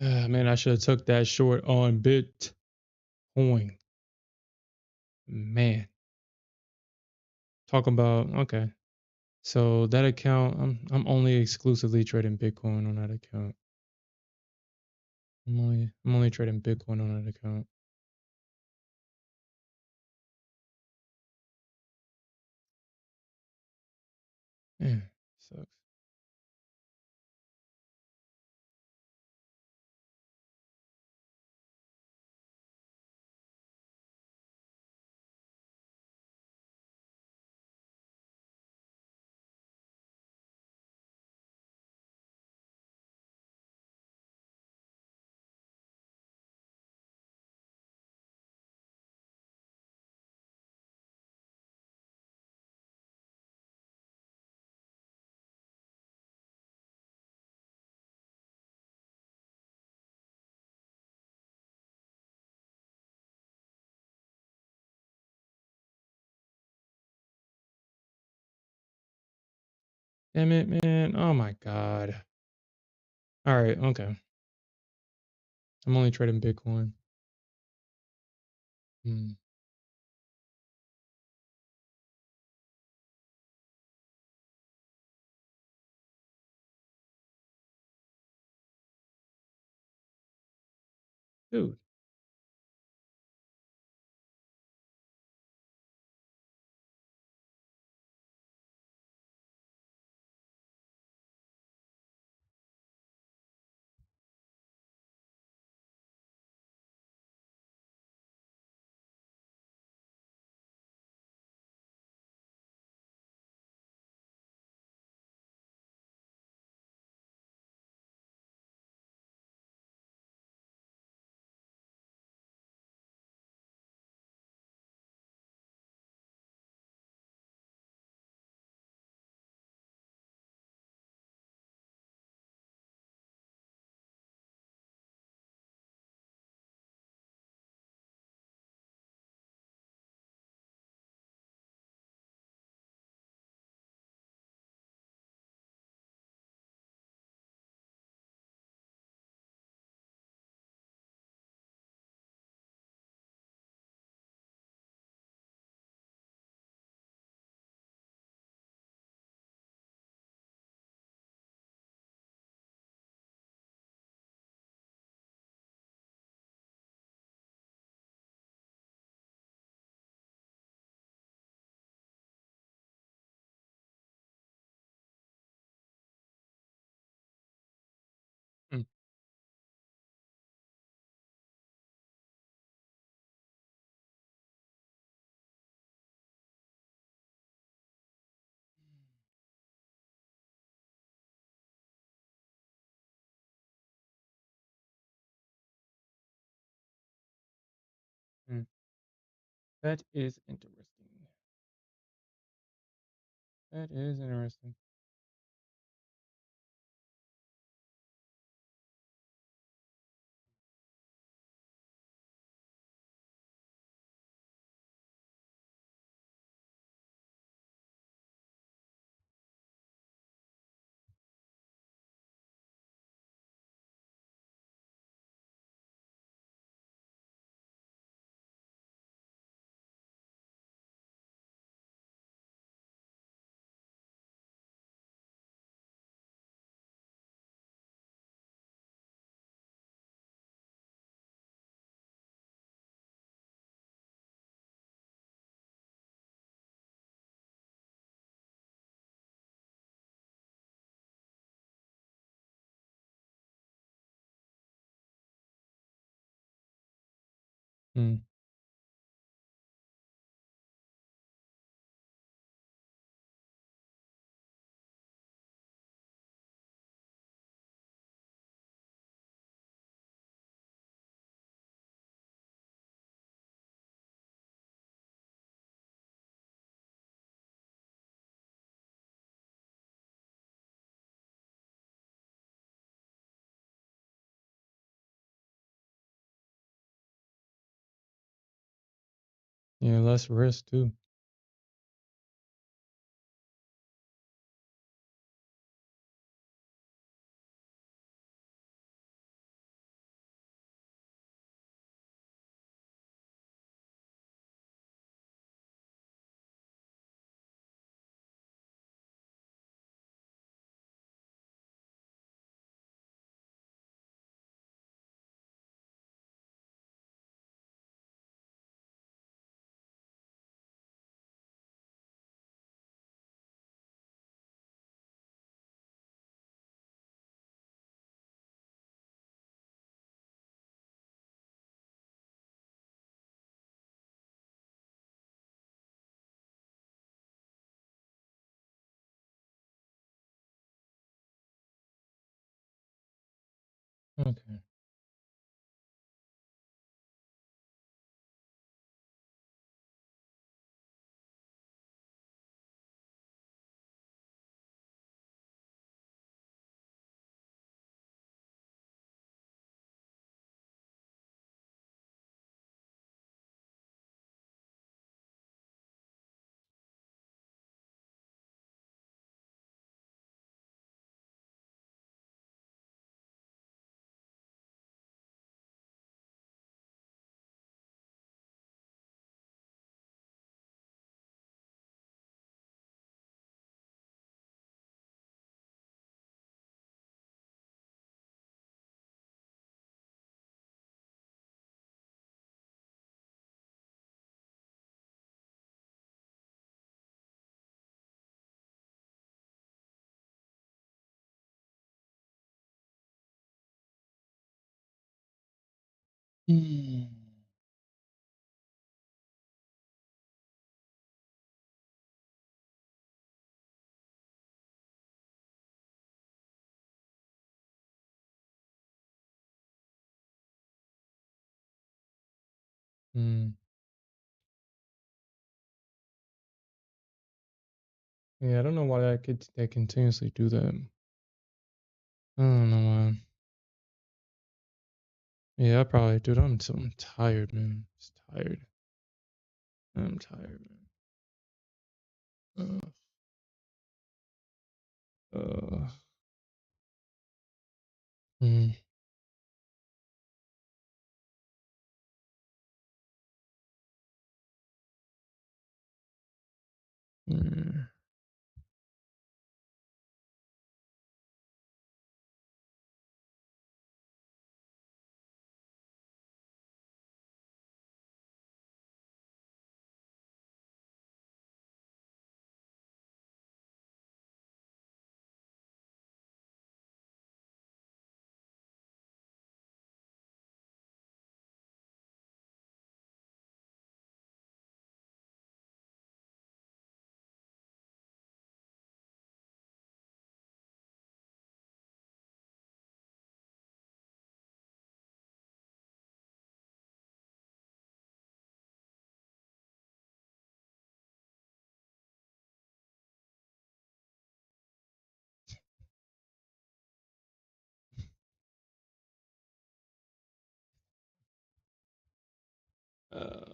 Man, I should have took that short on Bitcoin. Man, talk about okay. So that account, I'm only exclusively trading Bitcoin on that account. I'm only trading Bitcoin on that account. Yeah, sucks. Damn it, man. Oh my god. All right, okay. I'm only trading Bitcoin. Hmm. Dude. Hmm. Hmm. That is interesting. That is interesting. Hmm. Yeah, less risk too. Okay. Hmm. Hmm. Yeah, I don't know why they continuously do that. I don't know why. Yeah, I probably, dude. I'm tired, man. Just tired. I'm tired, man. Uh. Mm, mm.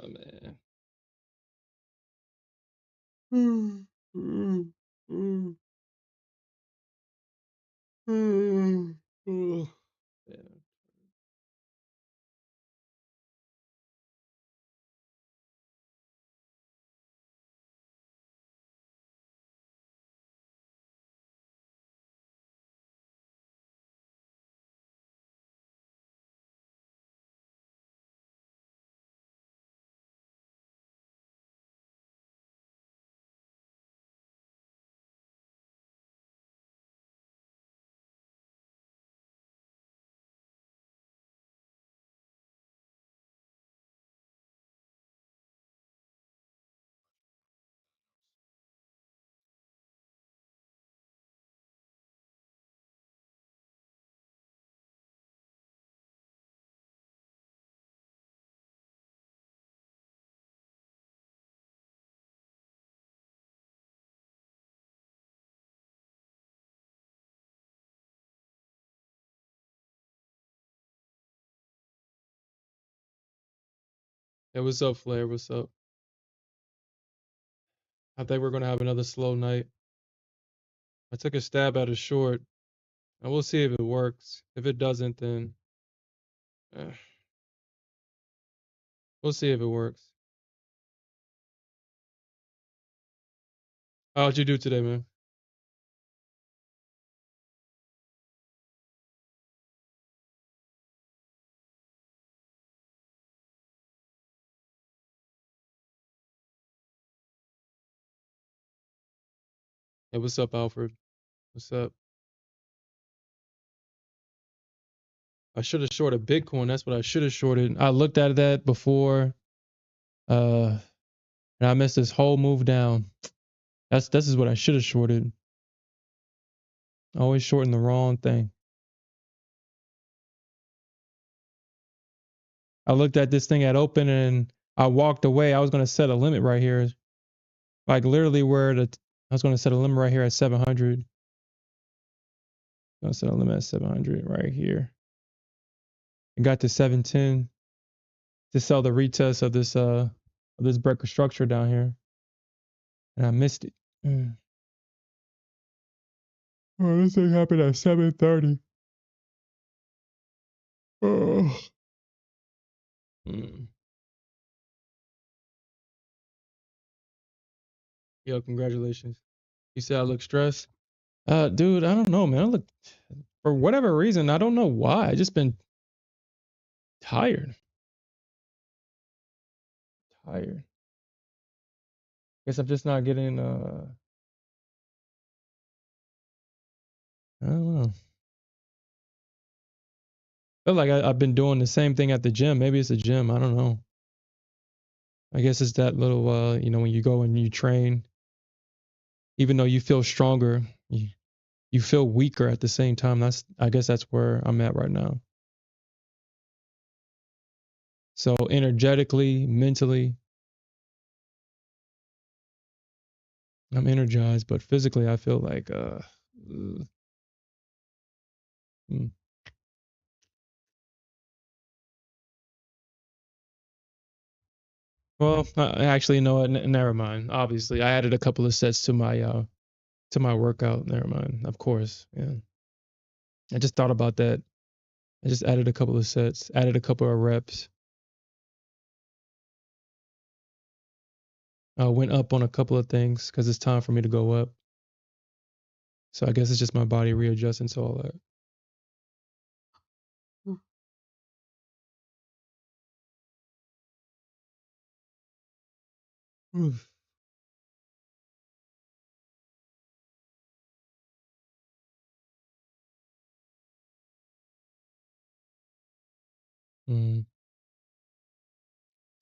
Man. Mm, mm, mm, oh, yeah. Hey, what's up, Flair? What's up? I think we're gonna have another slow night. I took a stab at a short, and we'll see if it works. If it doesn't, then eh, we'll see if it works. How'd you do today, man? Hey, what's up, Alfred? What's up? I should have shorted Bitcoin. That's what I should have shorted. I looked at that before, uh, and I missed this whole move down. This is what I should have shorted. Always shorting the wrong thing. I looked at this thing at open and I walked away. I was going to set a limit right here. Like literally I was going to set a limit right here at 700. Going to set a limit at 700 right here. I got to 710 to sell the retest of this breaker structure down here. And I missed it. Oh, this thing happened at 7:30. Oh. Yo, congratulations. You said I look stressed? Dude, I don't know, man. I look, for whatever reason, I don't know why. I just been tired. Guess I'm just not getting I don't know. Feel like I've been doing the same thing at the gym. Maybe it's the gym. I don't know. I guess it's that little when you go and you train, even though you feel stronger, you feel weaker at the same time. I guess that's where I'm at right now. So energetically, mentally, I'm energized, but physically I feel like Well, actually, no, never mind. Obviously, I added a couple of sets to my workout. Never mind. Of course, yeah. I just thought about that. I just added a couple of sets, added a couple of reps. Went up on a couple of things because it's time for me to go up. So I guess it's just my body readjusting to all that. Mm.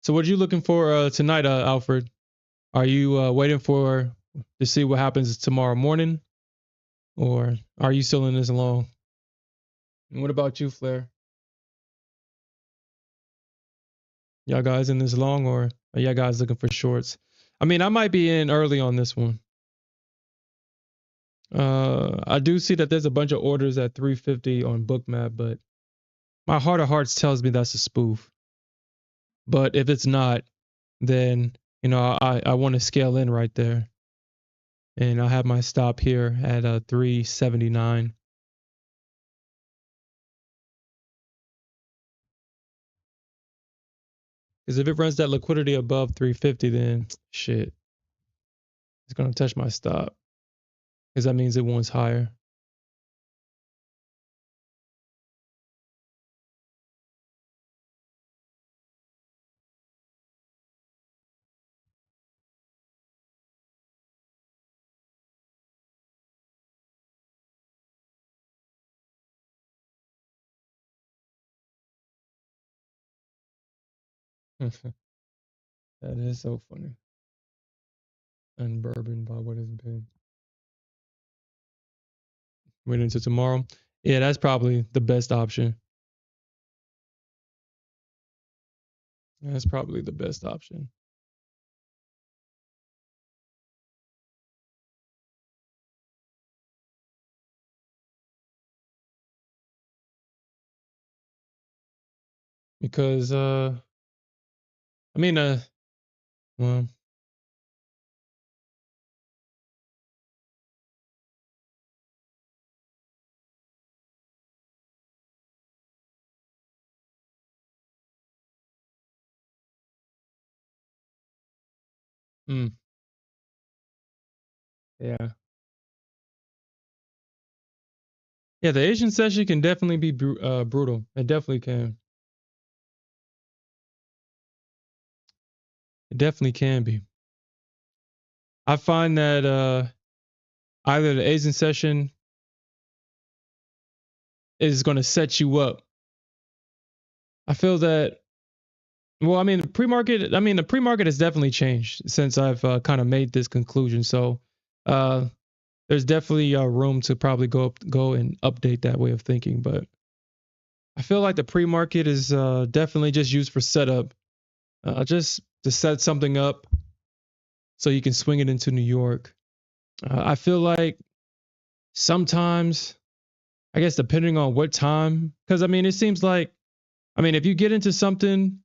So what are you looking for tonight, Alfred? Are you waiting to see what happens tomorrow morning, or are you still in this long? And what about you, Flair? Y'all guys in this long, or are y'all guys looking for shorts? I mean, I might be in early on this one. I do see that there's a bunch of orders at 350 on Bookmap, but my heart of hearts tells me that's a spoof. But if it's not, then I want to scale in right there, and I have my stop here at 379. Because if it runs that liquidity above 350, then shit, it's gonna touch my stop. Because that means it wants higher. That is so funny. And bourbon by what has been. Wait until tomorrow. Yeah, that's probably the best option. That's probably the best option. Because I mean well, mm, yeah. Yeah, the Asian session can definitely be brutal. It definitely can. It definitely can be. I find that either the Asian session is going to set you up. I feel that well, I mean, the pre-market has definitely changed since I've kind of made this conclusion. So, there's definitely room to probably go and update that way of thinking, but I feel like the pre-market is definitely just used for setup, just to set something up so you can swing it into New York. I feel like sometimes, I guess depending on what time, because I mean, it seems like, I mean, if you get into something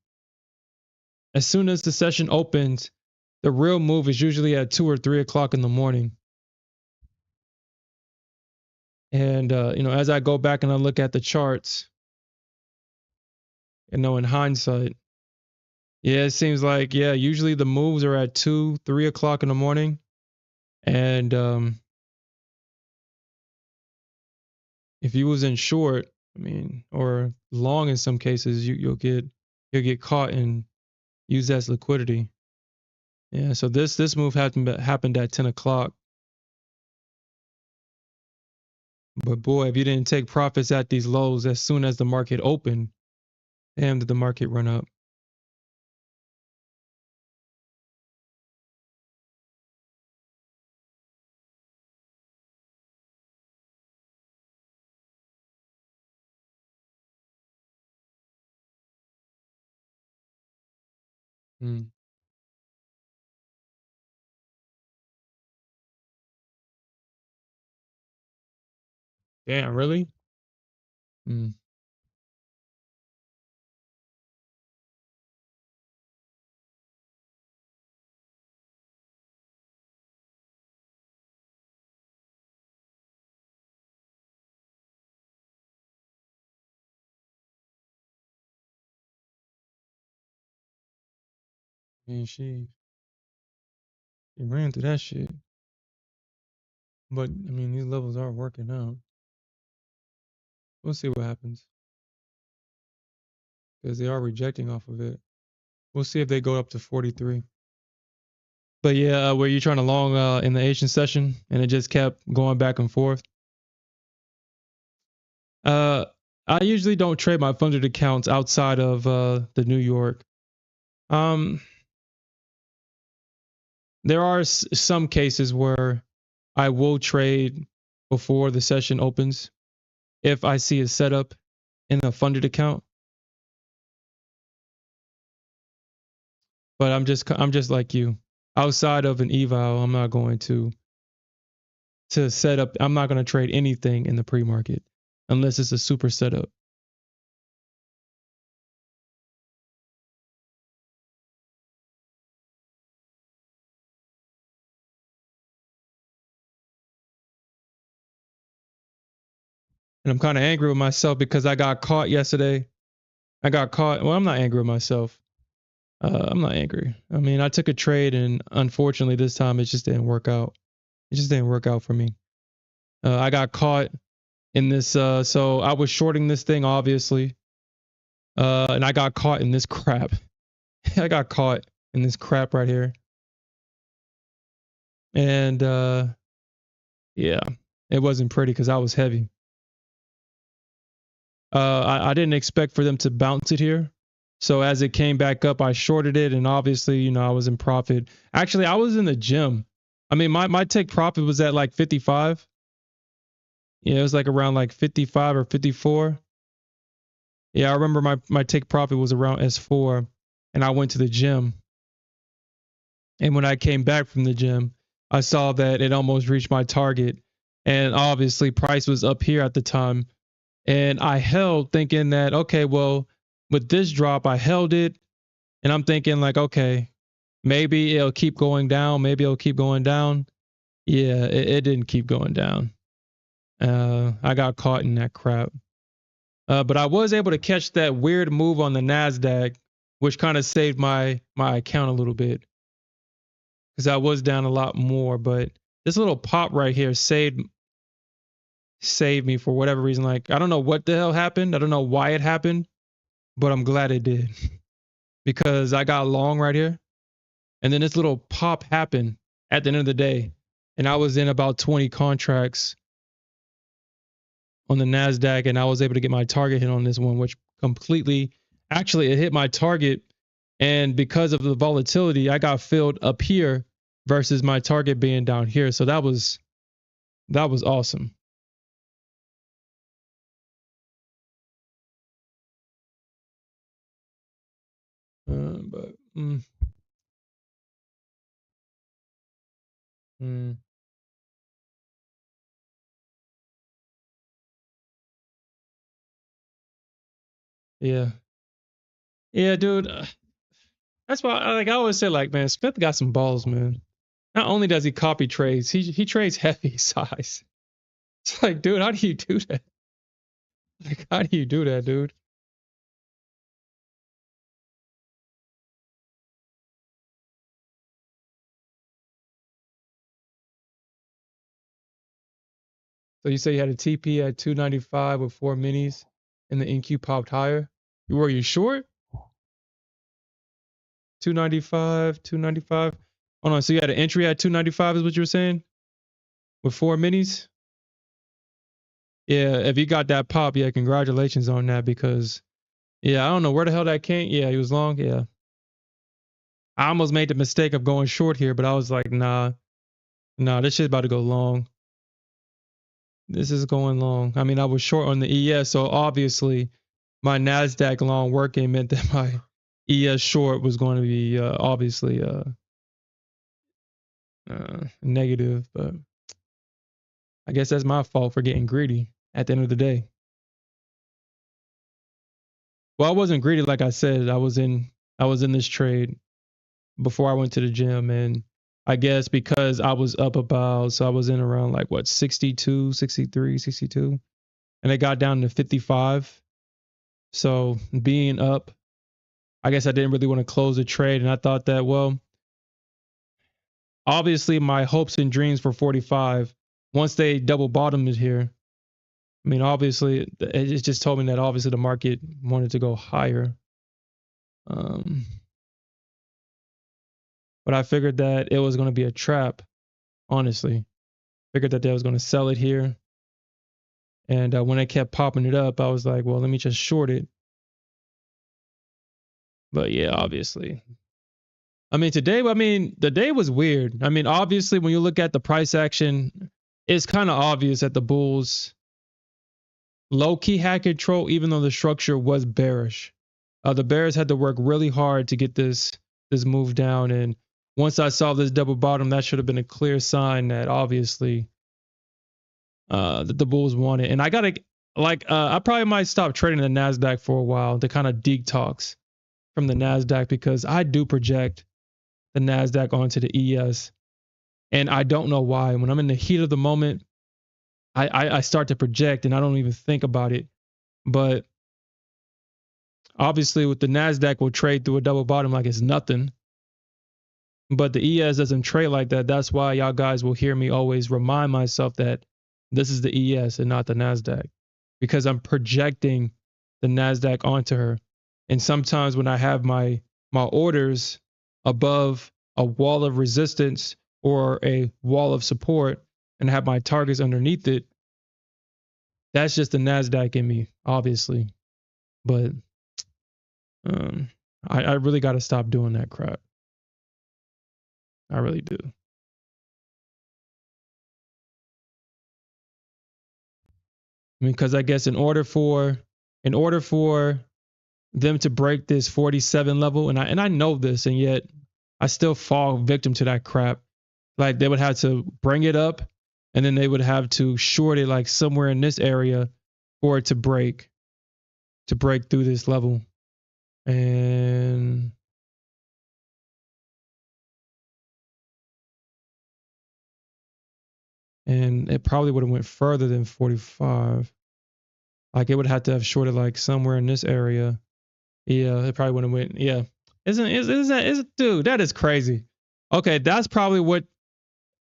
as soon as the session opens, the real move is usually at 2 or 3 o'clock in the morning. And as I go back and I look at the charts, in hindsight, yeah, it seems like, yeah, usually the moves are at 2, 3 o'clock in the morning. And if you was in short, I mean, or long in some cases, you'll get caught and used as liquidity. Yeah, so this move happened at 10 o'clock. But boy, if you didn't take profits at these lows as soon as the market opened, damn, did the market run up. Mm. Damn, really? Mm. Man, she ran through that shit. But I mean, these levels are working out. We'll see what happens because they are rejecting off of it. We'll see if they go up to 43. But yeah, were you trying to long in the Asian session and it just kept going back and forth? Uh, I usually don't trade my funded accounts outside of the New York. Um, there are some cases where I will trade before the session opens if I see a setup in a funded account. But I'm just like you. Outside of an eval, I'm not going to set up. I'm not going to trade anything in the pre-market unless it's a super setup. And I'm kind of angry with myself because I got caught yesterday. I got caught. Well, I'm not angry with myself. I'm not angry. I mean, I took a trade and unfortunately this time it just didn't work out. It just didn't work out for me. I got caught in this. So I was shorting this thing, obviously. And I got caught in this crap. I got caught in this crap right here. And yeah, it wasn't pretty because I was heavy. I didn't expect for them to bounce it here. So as it came back up, I shorted it, and obviously, I was in profit. Actually, I was in the gym. I mean, my take profit was at like 55. Yeah, it was like around like 55 or 54. Yeah, I remember my take profit was around S4, and I went to the gym. And when I came back from the gym, I saw that it almost reached my target. And obviously, price was up here at the time. And I held thinking that, okay, well, with this drop, I held it. And I'm thinking, like, okay, maybe it'll keep going down. Maybe it'll keep going down. Yeah, it didn't keep going down. I got caught in that crap. But I was able to catch that weird move on the Nasdaq, which kind of saved my account a little bit because I was down a lot more. But this little pop right here saved me for whatever reason. Like, I don't know what the hell happened. I don't know why it happened, but I'm glad it did because I got long right here. And then this little pop happened at the end of the day. And I was in about 20 contracts on the NASDAQ, and I was able to get my target hit on this one, which completely, actually, it hit my target. And because of the volatility, I got filled up here versus my target being down here. So that was awesome. but mm, yeah, yeah, dude. That's why, like I always say, like, man, Smith got some balls, man. Not only does he copy trades, he trades heavy size. It's like, dude, how do you do that? Like, how do you do that, dude? So you say you had a TP at 295 with 4 minis, and the NQ popped higher. Were you short? 295, 295. Hold on. So you had an entry at 295, is what you were saying, with 4 minis. Yeah, if you got that pop, yeah, congratulations on that because yeah, I don't know where the hell that came. Yeah, he was long. Yeah, I almost made the mistake of going short here, but I was like, nah, this shit's about to go long. This is going long. I mean, I was short on the ES, so obviously my Nasdaq long working meant that my ES short was going to be obviously negative. But I guess that's my fault for getting greedy at the end of the day. Well, I wasn't greedy, like I said. I was in this trade before I went to the gym, and I guess because I was up about, so I was in around like what 62, 63, 62, and it got down to 55. So being up, I guess I didn't really want to close the trade, and I thought that, well, obviously my hopes and dreams for 45, once they double bottomed here, I mean, obviously it just told me that obviously the market wanted to go higher. Um, but I figured that it was going to be a trap, honestly. Figured that they was going to sell it here. And when they kept popping it up, I was like, well, let me just short it. But yeah, obviously. I mean, the day was weird. I mean, obviously, when you look at the price action, it's kind of obvious that the bulls low key had control, even though the structure was bearish. The bears had to work really hard to get this move down. And once I saw this double bottom, that should have been a clear sign that obviously that the bulls won it. And I gotta I probably might stop trading the Nasdaq for a while to kind of detox from the Nasdaq because I do project the Nasdaq onto the ES, and I don't know why. When I'm in the heat of the moment, I start to project and I don't even think about it. But obviously, with the Nasdaq, will trade through a double bottom like it's nothing. But the ES doesn't trade like that. That's why y'all guys will hear me always remind myself that this is the ES and not the Nasdaq, because I'm projecting the Nasdaq onto her. And sometimes when I have my orders above a wall of resistance or a wall of support and have my targets underneath it, that's just the Nasdaq in me, obviously. But um, I really got to stop doing that crap. I really do. I mean, because I guess in order for them to break this 47 level, and I know this, and yet I still fall victim to that crap. Like they would have to bring it up, and then they would have to short it like somewhere in this area for it to break through this level. And it probably would have went further than 45. Like it would have to have shorted like somewhere in this area. Yeah, it probably would have went. Yeah, dude, that is crazy. Okay, that's probably what.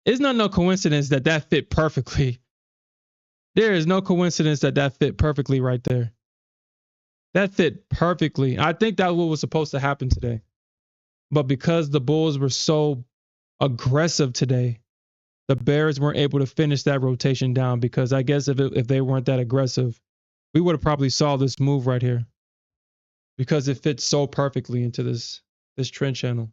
It's not no coincidence that that fit perfectly. There is no coincidence that that fit perfectly right there. That fit perfectly. I think that what was supposed to happen today. But because the Bulls were so aggressive today, the Bears weren't able to finish that rotation down because I guess if they weren't that aggressive, we would have probably saw this move right here because it fits so perfectly into this trend channel.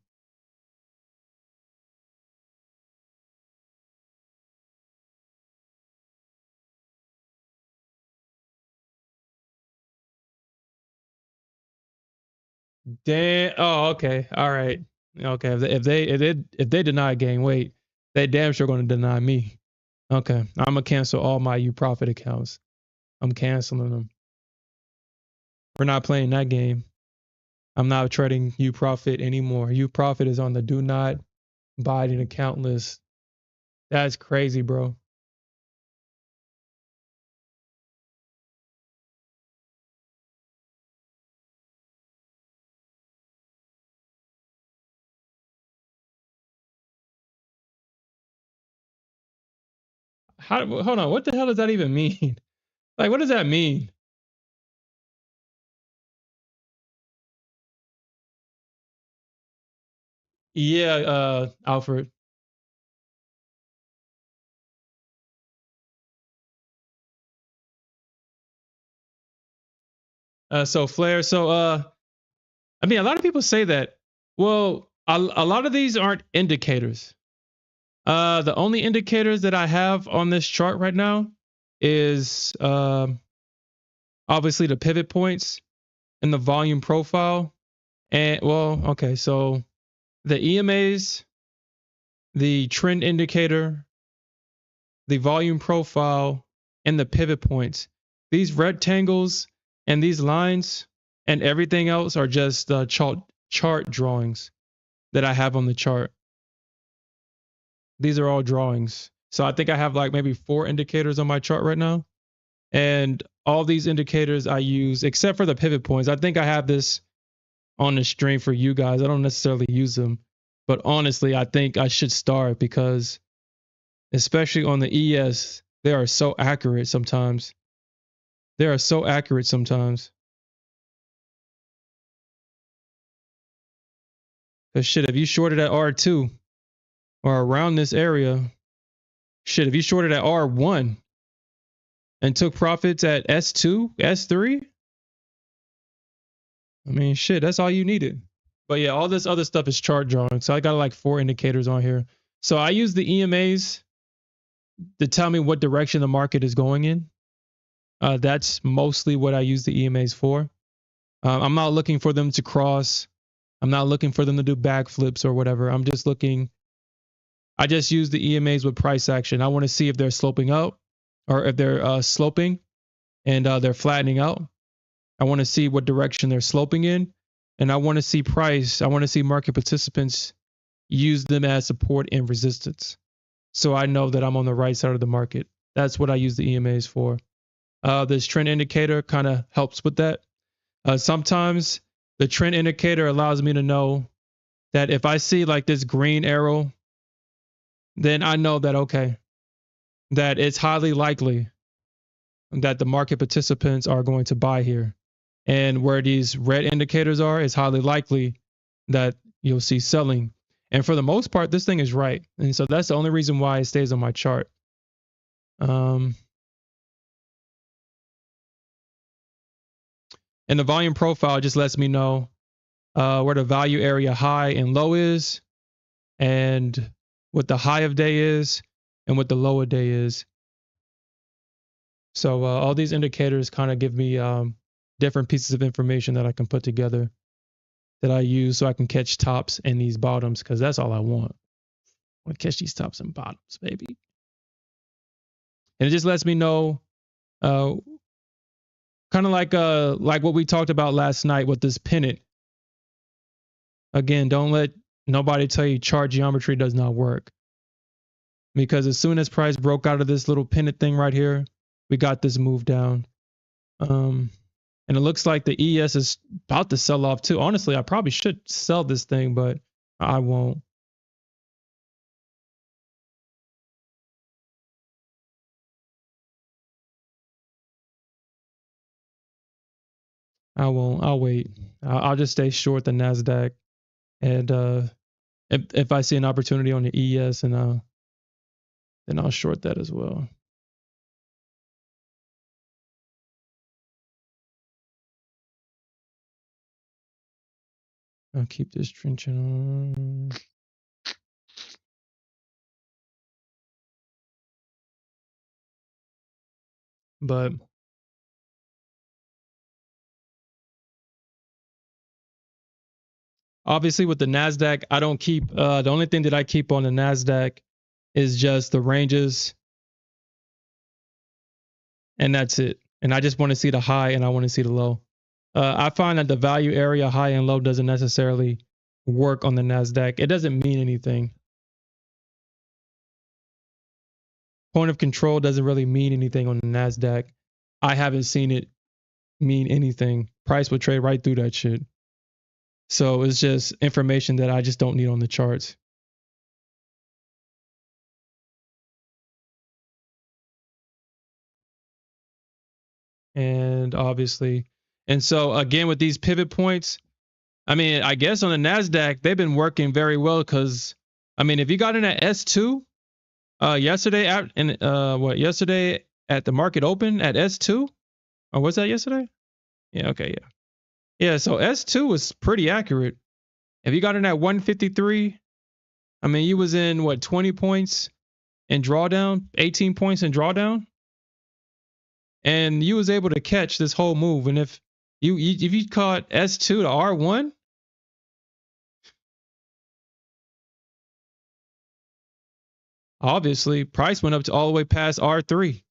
Damn. Oh, okay. All right. Okay. If they deny gain weight, they damn sure going to deny me. Okay. I'm gonna cancel all my U Profit accounts. I'm canceling them. We're not playing that game. I'm not trading U Profit anymore. U Profit is on the do not buy an account list. That's crazy, bro. How? Hold on. What the hell does that even mean? Like, what does that mean? Yeah, Alfred. So Flair. So I mean, a lot of people say that. Well, a lot of these aren't indicators. The only indicators that I have on this chart right now is obviously the pivot points and the volume profile. And well, okay, so the EMAs, the trend indicator, the volume profile, and the pivot points. These rectangles and these lines and everything else are just chart drawings that I have on the chart. These are all drawings. So I think I have like maybe 4 indicators on my chart right now. And all these indicators I use, except for the pivot points. I think I have this on the stream for you guys. I don't necessarily use them. But honestly, I think I should start because, especially on the ES, they are so accurate sometimes. They are so accurate sometimes. Because shit, if you shorted at R2 or around this area, shit, if you shorted at R1 and took profits at S2, S3, I mean, shit, that's all you needed. But yeah, all this other stuff is chart drawing. So I got like 4 indicators on here. So I use the EMAs to tell me what direction the market is going in. That's mostly what I use the EMAs for. I'm not looking for them to cross. I'm not looking for them to do backflips or whatever. I'm just looking. I just use the EMAs with price action. I want to see if they're sloping up or if they're sloping and they're flattening out. I want to see what direction they're sloping in. And I want to see price. I want to see market participants use them as support and resistance. So I know that I'm on the right side of the market. That's what I use the EMAs for. This trend indicator kind of helps with that. Sometimes the trend indicator allows me to know that if I see like this green arrow, then I know that, okay, that it's highly likely that the market participants are going to buy here. And where these red indicators are, it's highly likely that you'll see selling. And for the most part, this thing is right. And so that's the only reason why it stays on my chart. And the volume profile just lets me know where the value area high and low is, and what the high of day is, and what the low of day is. So all these indicators kind of give me different pieces of information that I can put together that I use so I can catch tops and these bottoms, because that's all I want. I want to catch these tops and bottoms, baby. And it just lets me know, uh, kind of like what we talked about last night with this pennant. Again, don't let nobody tell you chart geometry does not work. Because as soon as price broke out of this little pennant thing right here, we got this move down. And it looks like the ES is about to sell off too. Honestly, I probably should sell this thing, but I won't. I won't. I'll wait. I'll just stay short the Nasdaq, and if I see an opportunity on the ES, and then I'll short that as well. I'll keep this trenching on. But Obviously, with the Nasdaq, I don't keep. The only thing that I keep on the Nasdaq is just the ranges, and that's it. And I just want to see the high and I want to see the low. I find that the value area, high and low, doesn't necessarily work on the Nasdaq. It doesn't mean anything. Point of control doesn't really mean anything on the Nasdaq. I haven't seen it mean anything. Price will trade right through that shit. So it's just information that I just don't need on the charts. And obviously, and so again with these pivot points, I mean, I guess on the Nasdaq they've been working very well because, I mean, if you got in at S2 yesterday yesterday at the market open at S2, or was that yesterday? Yeah, okay, yeah. Yeah, so S2 was pretty accurate. If you got in at 153, I mean, you was in what, 20 points in drawdown, 18 points in drawdown, and you was able to catch this whole move. And if you caught S2 to R1, obviously price went up to all the way past R3.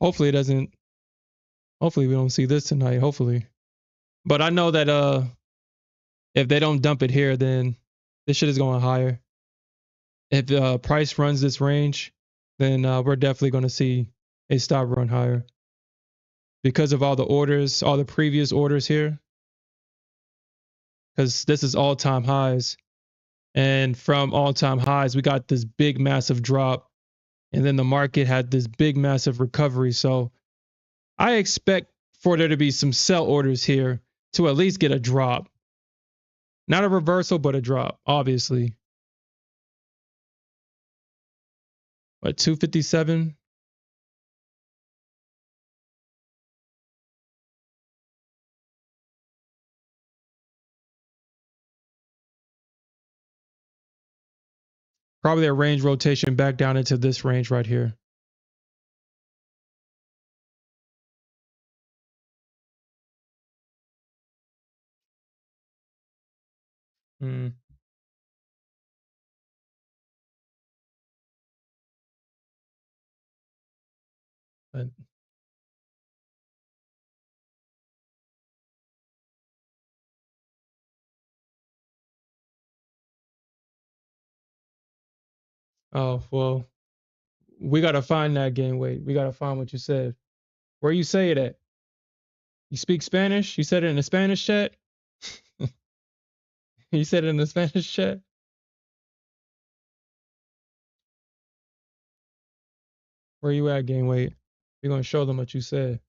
Hopefully it doesn't. Hopefully we don't see this tonight. Hopefully, but I know that if they don't dump it here, then this shit is going higher. If the price runs this range, then we're definitely going to see a stop run higher because of all the orders, all the previous orders here. Because this is all-time highs, and from all-time highs, we got this big massive drop, and then the market had this big massive recovery. So I expect for there to be some sell orders here to at least get a drop. Not a reversal, but a drop, obviously. What, 257? Probably a range rotation back down into this range right here. Mm. But, oh, well, we got to find that game weight. We got to find what you said. Where you say it at? You speak Spanish? You said it in the Spanish chat? You said it in the Spanish chat? Where you at, game weight? We're going to show them what you said.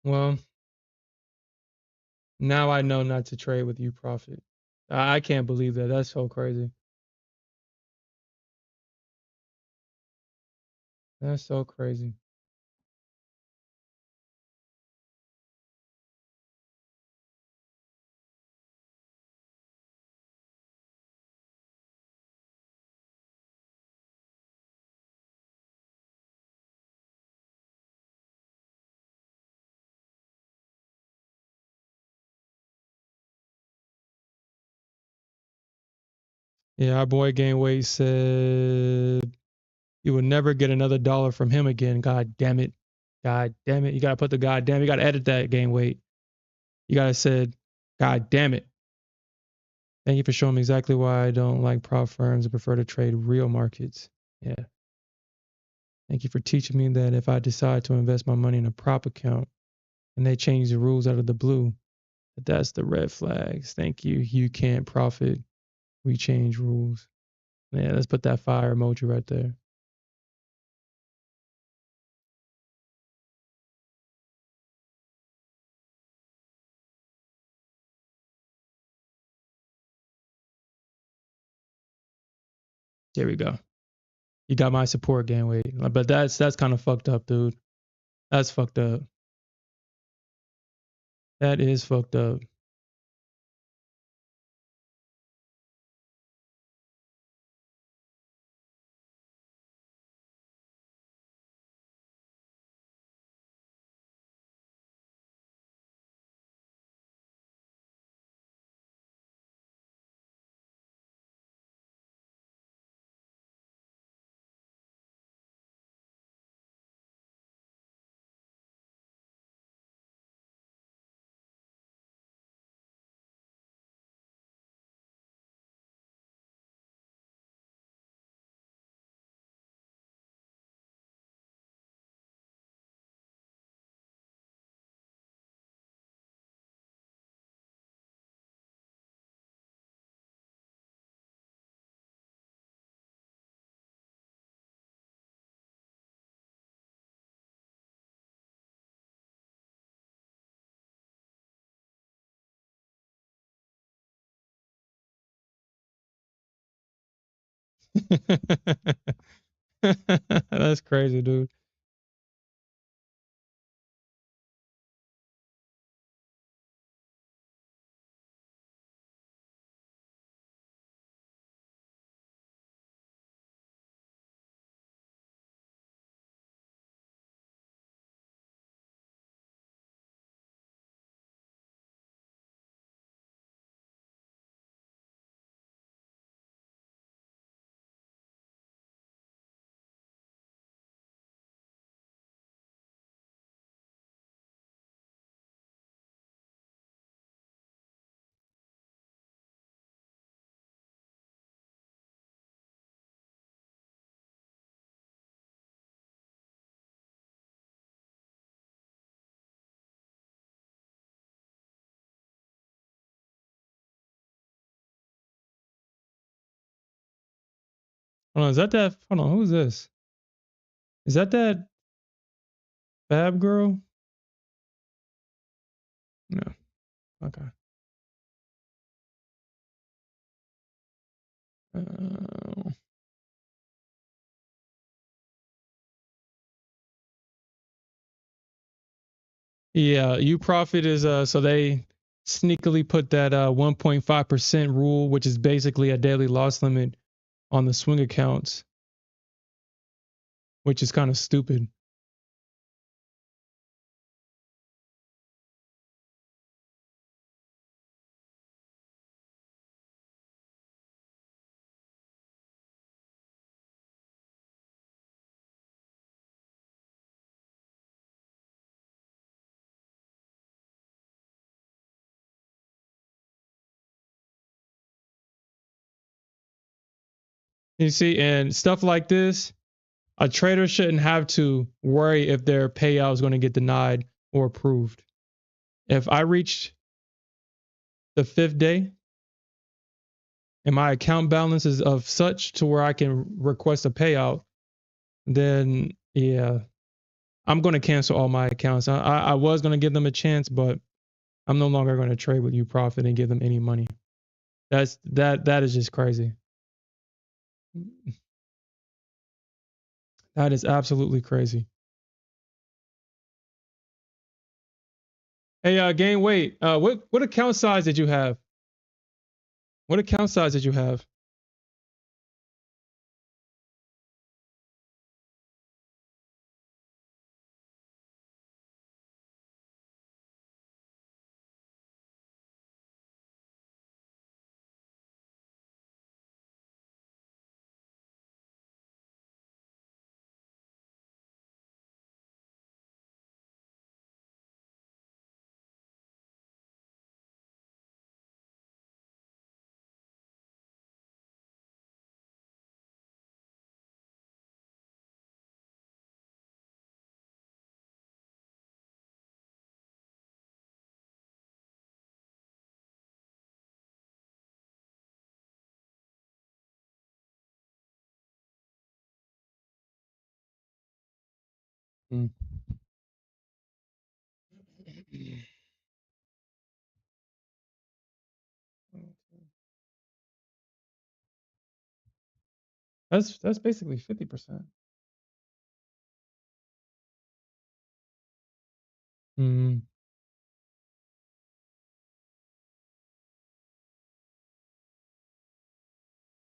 Well, now I know not to trade with you, Profit. I can't believe that. That's so crazy. That's so crazy. Yeah, our boy Game Weight said you will never get another dollar from him again. God damn it. God damn it. You gotta put the god damn. You gotta edit that, Game Weight. You gotta said, God damn it. Thank you for showing me exactly why I don't like prop firms and prefer to trade real markets. Yeah. Thank you for teaching me that if I decide to invest my money in a prop account and they change the rules out of the blue, that's the red flags. Thank you. You can't profit. We change rules. Yeah, let's put that fire emoji right there. There we go. You got my support gain weight. But that's kind of fucked up, dude. That's fucked up. That is fucked up. That's crazy, dude. Hold on, is that hold on, who's this? Is that Fab girl? No. Okay. Uh, yeah, you profit is so they sneakily put that 1.5% rule, which is basically a daily loss limit on the swing accounts, which is kind of stupid. You see, and stuff like this, a trader shouldn't have to worry if their payout is going to get denied or approved. If I reach the fifth day and my account balance is of such to where I can request a payout, then yeah, I'm going to cancel all my accounts. I was going to give them a chance, but I'm no longer going to trade with you profit and give them any money. That is just crazy. That is absolutely crazy. Hey, gain weight. What account size did you have? What account size did you have? Mm. That's basically 50%. Mm.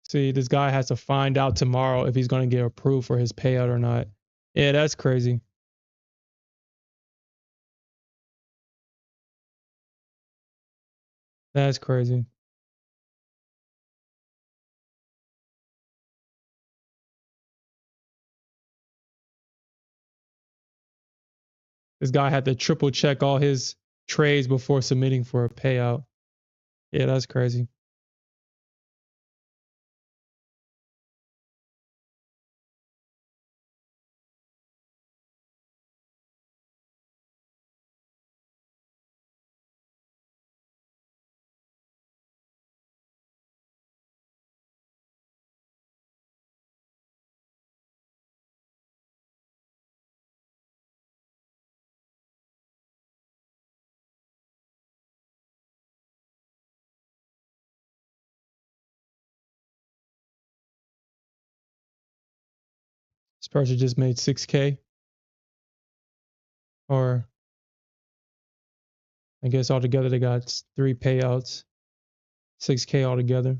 See, this guy has to find out tomorrow if he's going to get approved for his payout or not. Yeah, that's crazy. That's crazy. This guy had to triple check all his trades before submitting for a payout. Yeah, that's crazy. This person just made 6K, or I guess altogether they got 3 payouts, 6K altogether.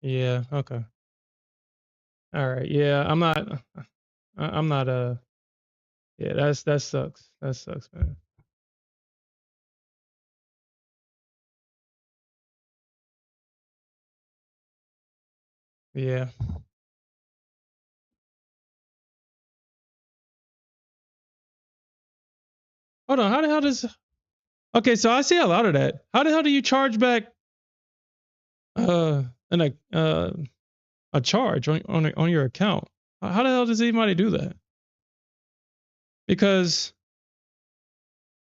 Yeah, okay. All right. Yeah, I'm not yeah, that sucks. That sucks, man. Yeah. Hold on. How the hell does Okay, so I see a lot of that. How the hell do you charge back an a charge on your account? How the hell does anybody do that? Because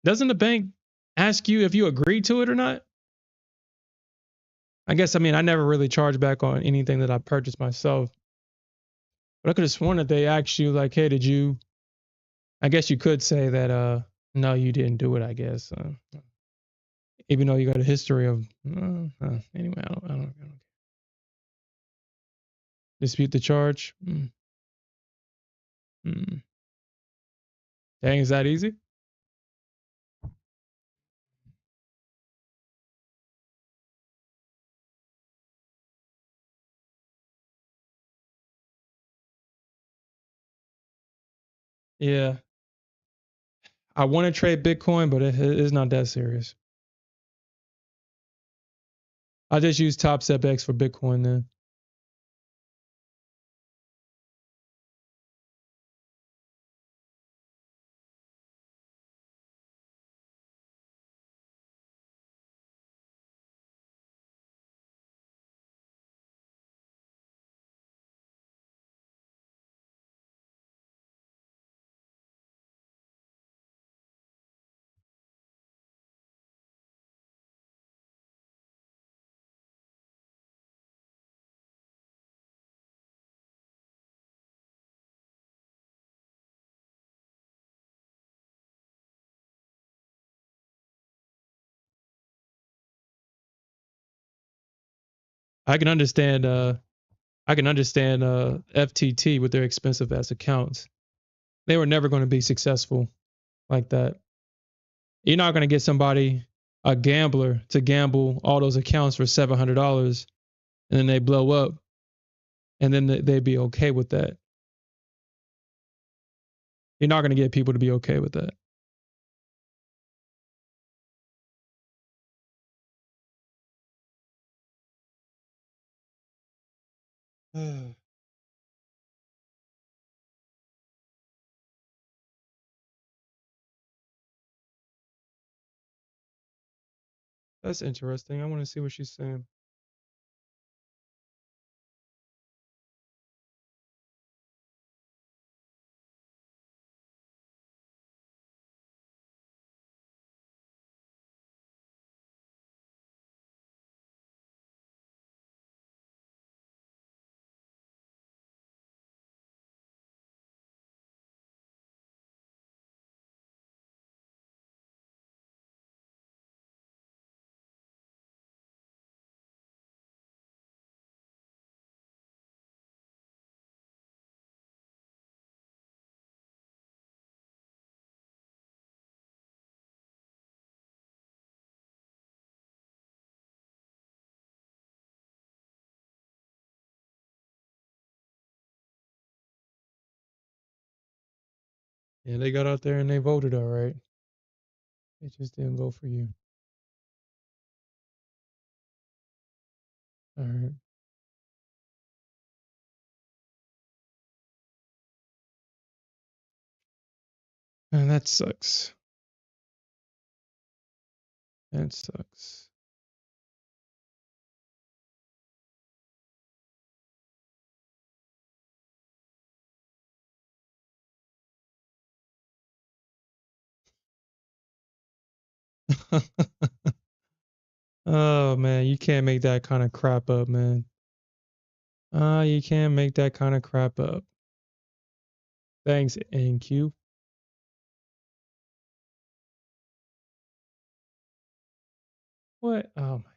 doesn't the bank ask you if you agreed to it or not? I guess, I mean, I never really charged back on anything that I purchased myself, but I could have sworn that they asked you like, "Hey, did you?" I guess you could say that, no, you didn't do it. I guess, even though you got a history of, anyway, I don't dispute the charge. Mm. Dang, is that easy? Yeah, I want to trade Bitcoin, but it's not that serious. I just use Top Step X for Bitcoin then. I can understand. I can understand FTT with their expensive ass accounts. They were never going to be successful like that. You're not going to get somebody, a gambler, to gamble all those accounts for $700 and then they blow up and then they'd be okay with that. You're not going to get people to be okay with that. That's interesting. I want to see what she's saying. Yeah, they got out there and they voted all right. They just didn't vote for you. All right. And that sucks. That sucks. Oh man, you can't make that kind of crap up, man. You can't make that kind of crap up. Thanks, NQ. What? Oh my.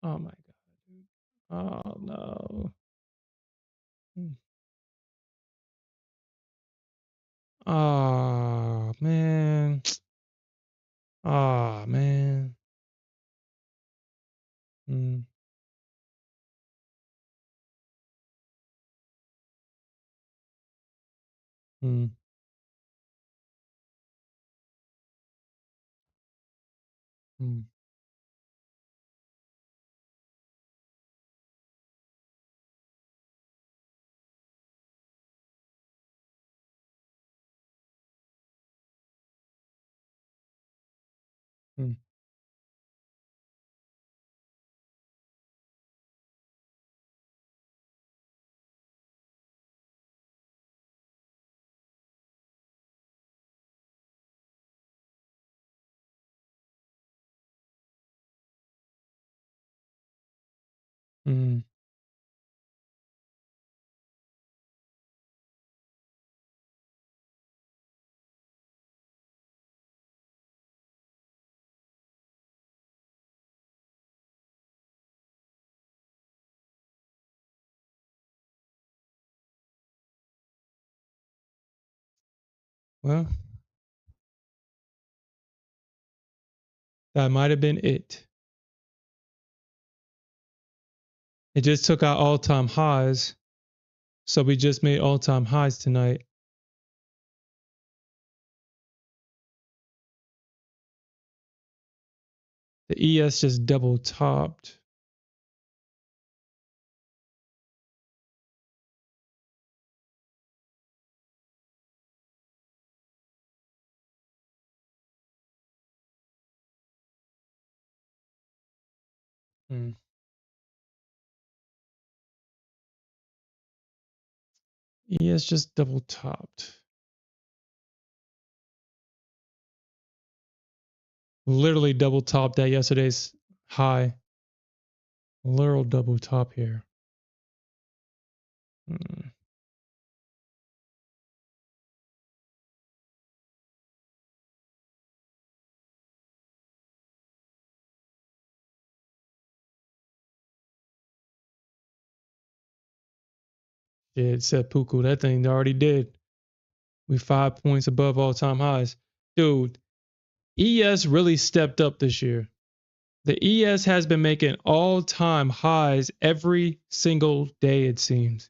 Oh my god. Oh no. Oh man. Oh man. Mm, mm, mm, mm. Mm. Well, that might have been it. It just took out all-time highs, so we just made all-time highs tonight. The ES just double topped. Mm. ES just double topped. Literally double topped at yesterday's high. Literal double top here. Mm. Shit, seppuku. That thing already did. We 5 points above all-time highs. Dude, ES really stepped up this year. The ES has been making all-time highs every single day, it seems.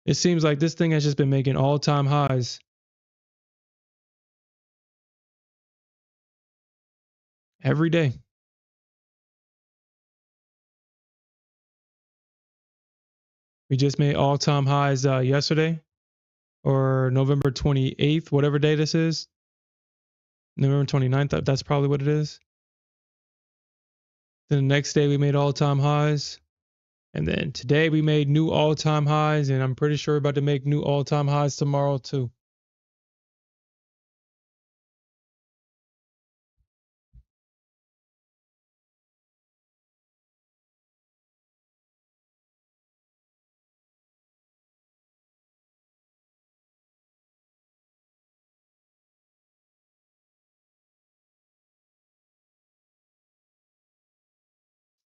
It seems like this thing has just been making all-time highs every day. We just made all-time highs yesterday or November 28th, whatever day this is. November 29th, that's probably what it is. Then the next day we made all-time highs. And then today we made new all-time highs, and I'm pretty sure we're about to make new all-time highs tomorrow too.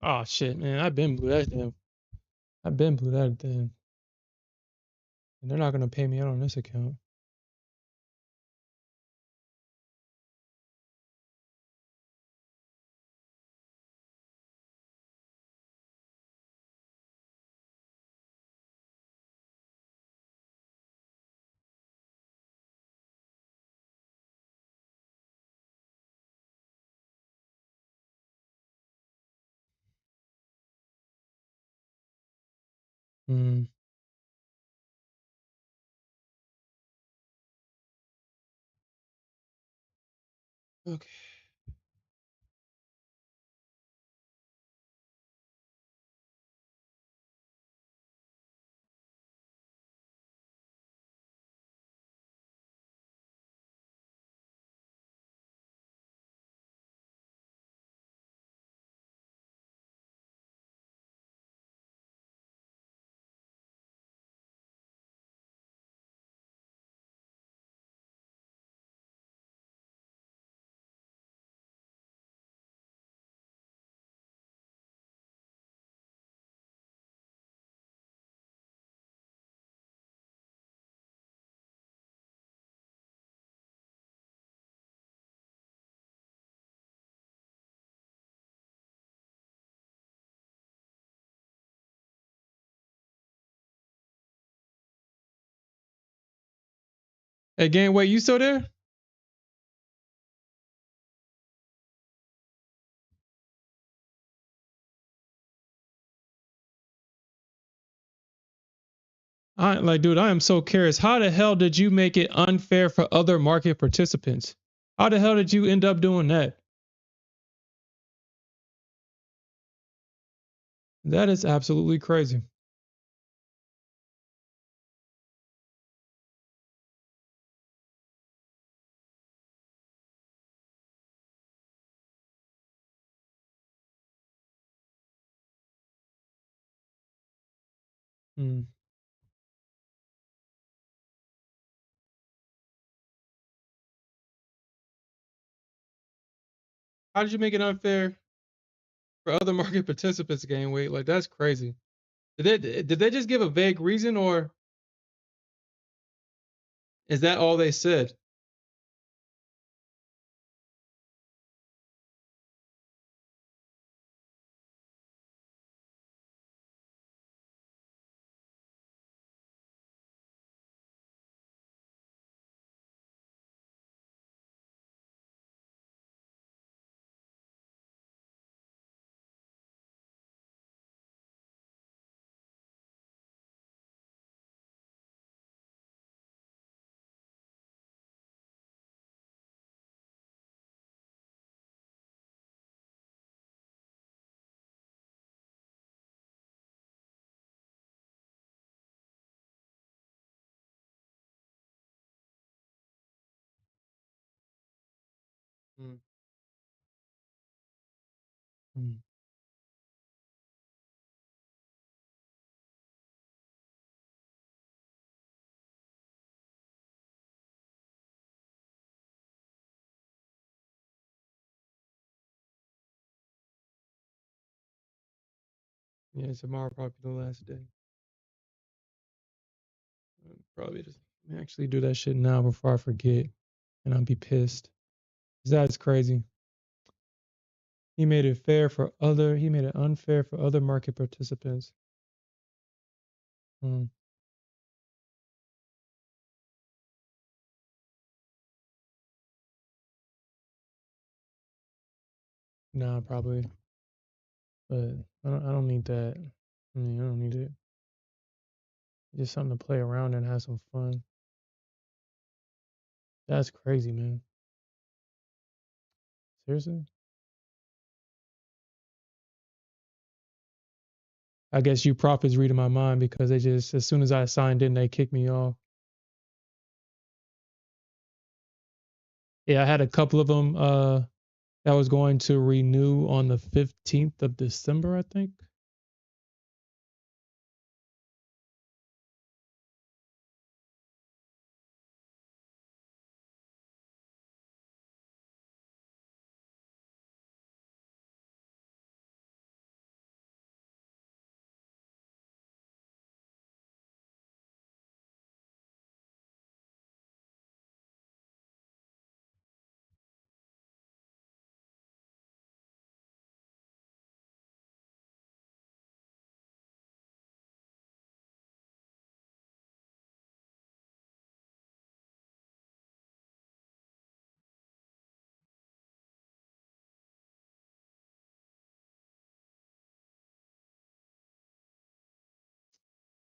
Oh shit, man. I've been blew that damn. I've been blew that damn. And they're not gonna pay me out on this account. Mm. Okay. Hey, gang, wait, you still there? Dude, I am so curious. How the hell did you make it unfair for other market participants? How the hell did you end up doing that? That is absolutely crazy. Hmm. How did you make it unfair for other market participants to gain weight? Like that's crazy. Did they just give a vague reason, or is that all they said? Hmm. Hmm. Yeah, tomorrow probably the last day. Probably just actually do that shit now before I forget, and I'll be pissed. 'Cause that's crazy. He made it unfair for other market participants. Hmm. Nah, probably, but I don't need that. I mean, I don't need it. Just something to play around and have some fun. That's crazy, man. Seriously? I guess you prophets reading my mind because they just as soon as I signed in, they kicked me off. Yeah, I had a couple of them that was going to renew on the 15th of December, I think.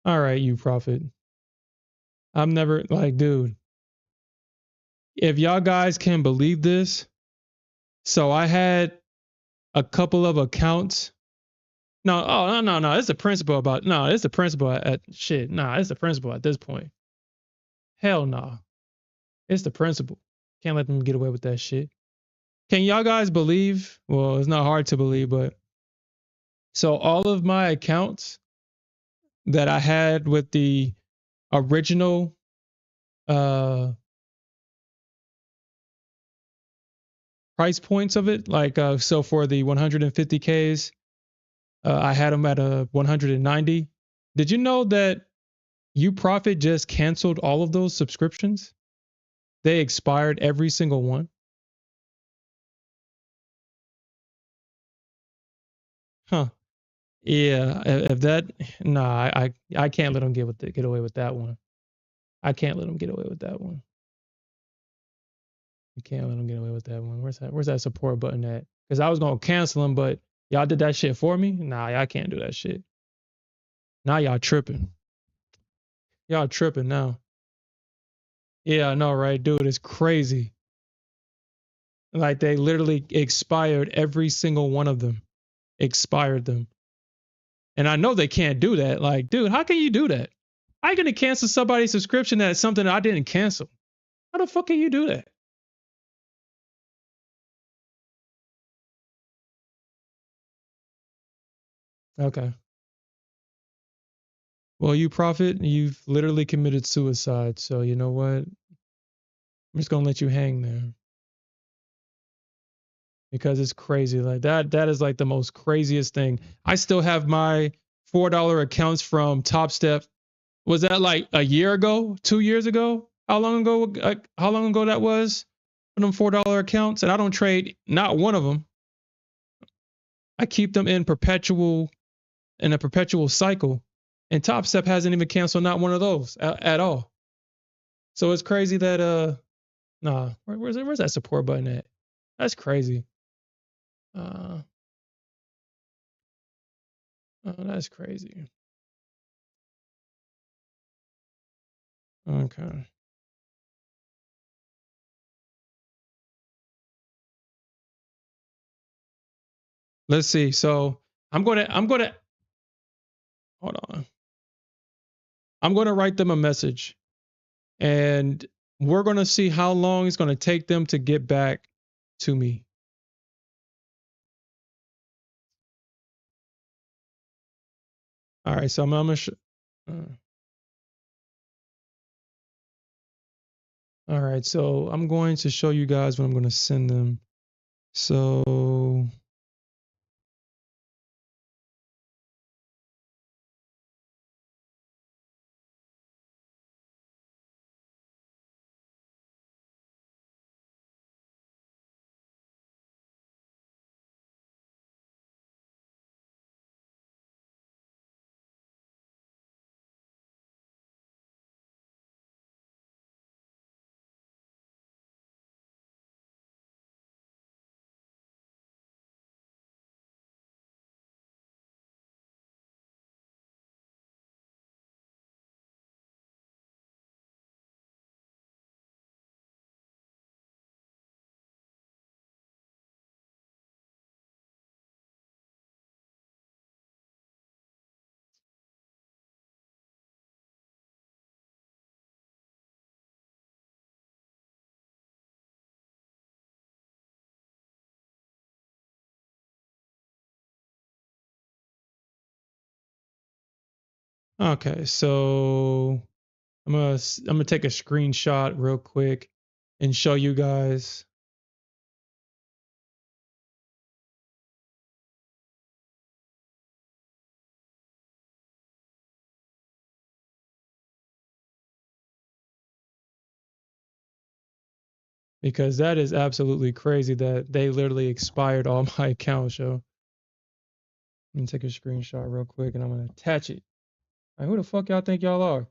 All right, you prophet. I'm never like, dude, if y'all guys can believe this, so I had a couple of accounts. No, oh no. It's the principle about no, it's the principle at shit. Nah, it's the principle at this point. Hell no. It's the principle. Can't let them get away with that shit. Can y'all guys believe? Well, it's not hard to believe, but so all of my accounts that I had with the original price points of it, like so for the 150Ks, I had them at a 190. Did you know that you profit just canceled all of those subscriptions? They expired every single one. Huh. Yeah, if that, nah, I can't let them get away with that one. I can't let them get away with that one. You can't let them get away with that one. Where's that support button at? Because I was gonna cancel them, but y'all did that shit for me. Nah, y'all can't do that shit. Now y'all tripping. Y'all tripping now. Yeah, I know, right, dude? It's crazy. Like they literally expired every single one of them. Expired them. And I know they can't do that. Like, dude, how can you do that? How you gonna cancel somebody's subscription that's something I didn't cancel? How the fuck can you do that? Okay. Well, you prophet, you've literally committed suicide. So you know what? I'm just gonna let you hang there because it's crazy. Like that is like the most craziest thing. I still have my $4 accounts from Top Step. Was that like a year ago, 2 years ago? How long ago? How long ago that was? For them $4 accounts, and I don't trade not one of them. I keep them in a perpetual cycle, and Top Step hasn't even canceled not one of those at all. So it's crazy that nah, where's that support button at? That's crazy. Uh, that's crazy. Okay, let's see. So I'm gonna hold on. I'm gonna write them a message, and we're gonna see how long it's gonna take them to get back to me. All right, so I'm gonna. Uh, all right, so I'm going to show you guys what I'm gonna send them. So okay, so I'm gonna take a screenshot real quick and show you guys because that is absolutely crazy that they literally expired all my accounts, yo. Let me take a screenshot real quick and I'm gonna attach it. Like, who the fuck y'all think y'all are?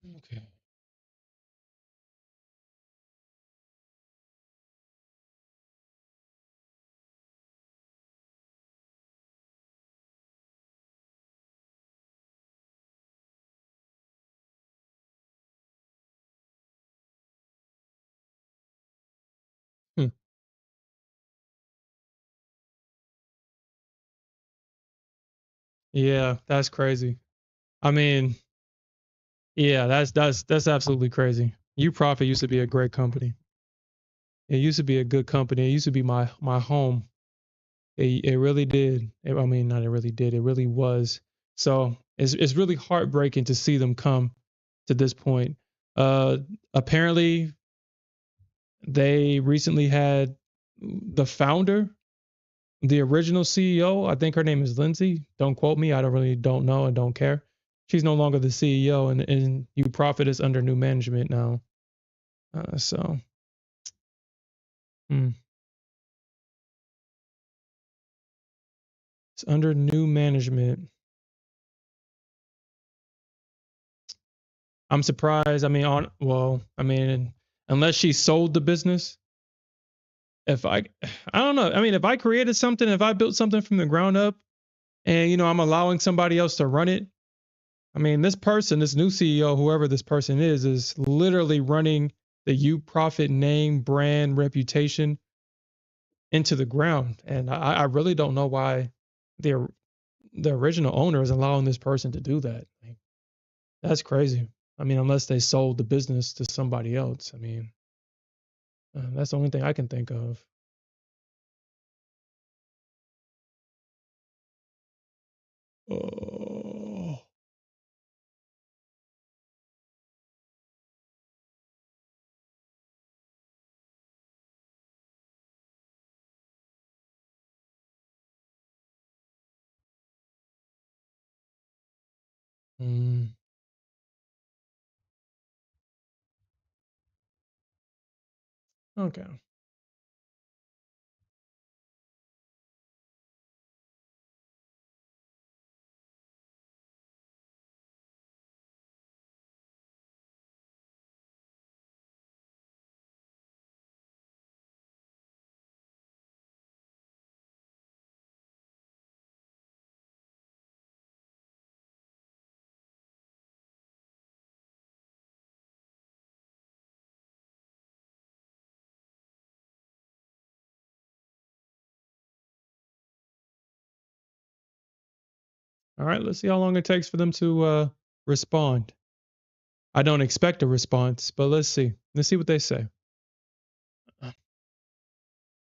Okay. Hmm. Yeah, that's crazy. I mean, yeah, that's absolutely crazy. You Profit used to be a great company. It used to be a good company. It used to be my home. It really did. I mean, not it really did. It really was. So it's really heartbreaking to see them come to this point. Uh, Apparently they recently had the founder, the original CEO. I think her name is Lindsay. Don't quote me. I don't know and don't care. She's no longer the CEO, and You Profit is under new management now. So hmm, it's under new management. I'm surprised. I mean, I mean, unless she sold the business, if I don't know. I mean, if I created something, if I built something from the ground up, and I'm allowing somebody else to run it. I mean, this person, this new CEO, whoever this person is literally running the You Profit name, brand, reputation into the ground, and I really don't know why the the original owner is allowing this person to do that. Like, that's crazy. I mean, unless they sold the business to somebody else. I mean, that's the only thing I can think of. Oh. Mm, okay. All right. Let's see how long it takes for them to respond. I don't expect a response, but let's see. Let's see what they say.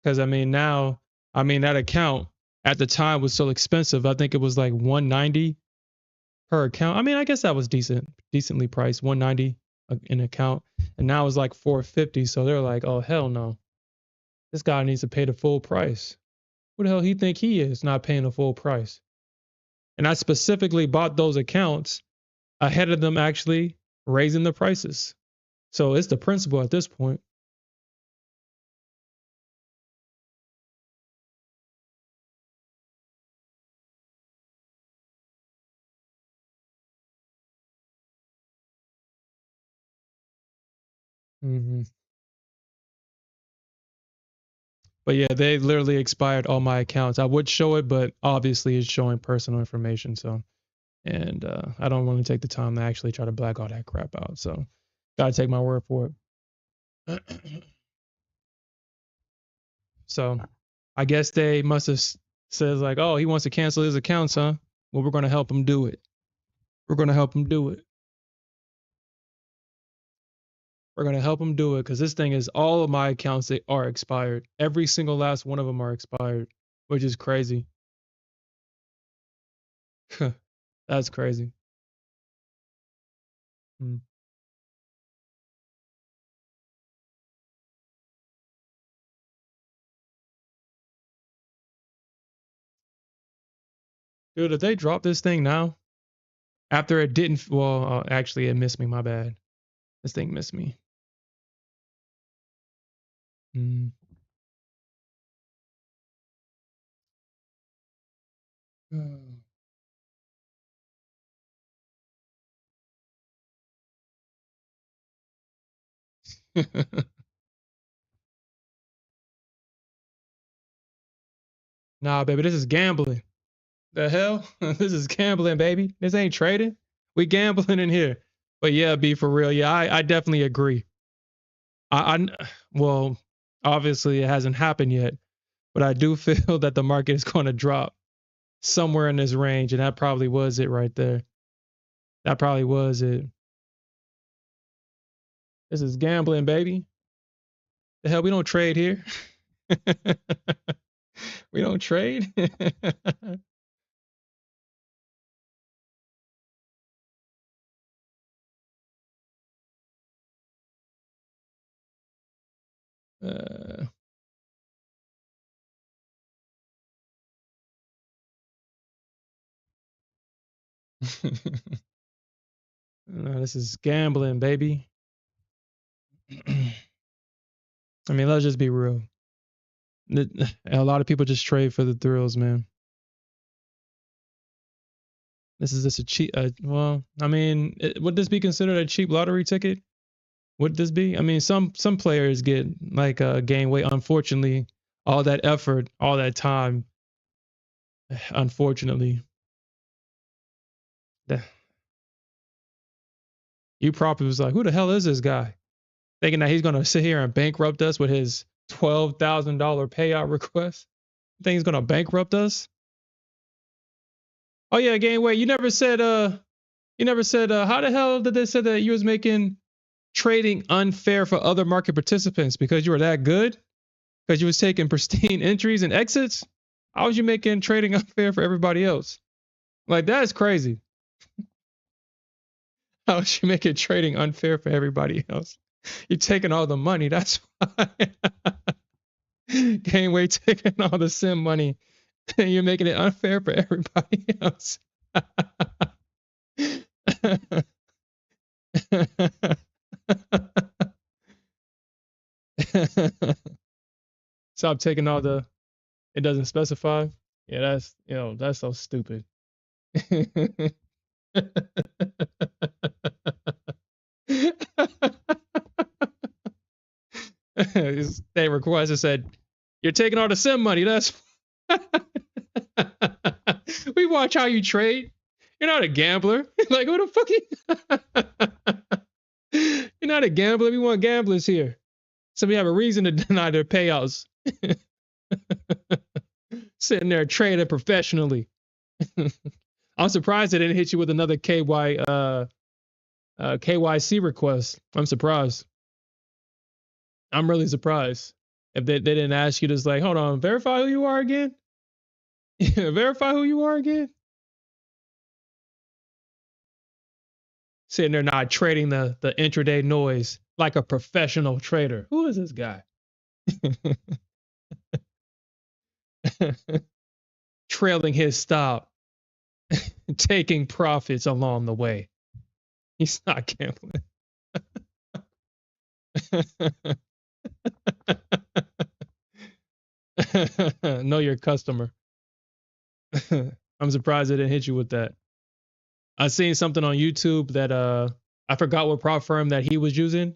Because I mean, now, I mean, that account at the time was so expensive. I think it was like 190 per account. I mean, I guess that was decently priced, 190 an account, and now it's like 450. So they're like, oh hell no, this guy needs to pay the full price. Who the hell he think he is, not paying the full price? And I specifically bought those accounts ahead of them actually raising the prices. So it's the principle at this point. Hmm. But yeah, they literally expired all my accounts. I would show it, but obviously it's showing personal information. So, and I don't want to take the time to actually try to black all that crap out. So, gotta take my word for it. So, I guess they must have said like, oh, he wants to cancel his accounts, huh? Well, we're gonna help him do it. We're gonna help him do it. We're gonna help him do it because this thing is all of my accounts. They are expired. Every single last one of them are expired, which is crazy. That's crazy. Mm. Dude, if they drop this thing now, after it didn't, well, actually, it missed me. My bad. This thing missed me. Mm. Nah, baby, this is gambling. The hell? This is gambling, baby. This ain't trading. We gambling in here. But yeah, be for real. Yeah, I definitely agree. Well, obviously it hasn't happened yet, but I do feel that the market is going to drop somewhere in this range, and that probably was it right there. That probably was it. This is gambling, baby. The hell, we don't trade here. We don't trade. uh, no, this is gambling, baby. I mean, let's just be real. A lot of people just trade for the thrills, man. This is just a cheap. Well, I mean, would this be considered a cheap lottery ticket? Would this be? I mean, some players get like gain weight. Unfortunately, all that effort, all that time. Unfortunately, the, you probably was like, who the hell is this guy? Thinking that he's gonna sit here and bankrupt us with his $12,000 payout request. Think he's gonna bankrupt us? Oh yeah, gain weight. You never said how the hell did they say that you was making trading unfair for other market participants because you were that good? Because you was taking pristine entries and exits? How was you making trading unfair for everybody else? Like that's crazy. How was you making trading unfair for everybody else? You're taking all the money. That's why. Gain weight taking all the sim money. And you're making it unfair for everybody else. Stop taking all the. It doesn't specify. Yeah, that's so stupid. They requested said, "You're taking all the sim money." That's we watch how you trade. You're not a gambler. Like who the fuck? You're not a gambler. We want gamblers here. So we have a reason to deny their payouts. Sitting there trading professionally. I'm surprised they didn't hit you with another KYC request. I'm surprised. I'm really surprised. If they didn't ask you to just like, hold on, verify who you are again? Verify who you are again? Sitting there not trading the intraday noise like a professional trader. Who is this guy? Trailing his stop, taking profits along the way. He's not gambling. Know your customer. I'm surprised they didn't hit you with that. I seen something on YouTube that I forgot what prop firm that he was using.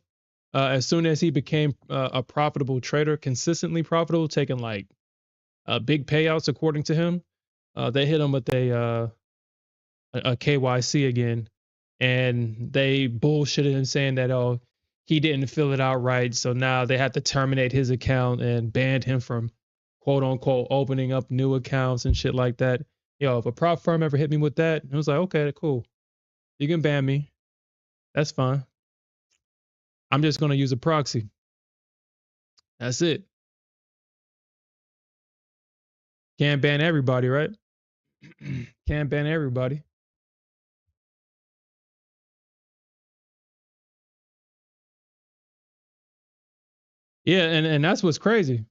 As soon as he became a profitable trader, consistently profitable, taking like big payouts according to him, they hit him with a KYC again, and they bullshitted him saying that he didn't fill it out right, so now they had to terminate his account and banned him from quote unquote opening up new accounts and shit like that. Yo, if a prop firm ever hit me with that, it was like, okay, cool, you can ban me, that's fine. I'm just gonna use a proxy. That's it. Can't ban everybody, right? Can't ban everybody. Yeah, and that's what's crazy.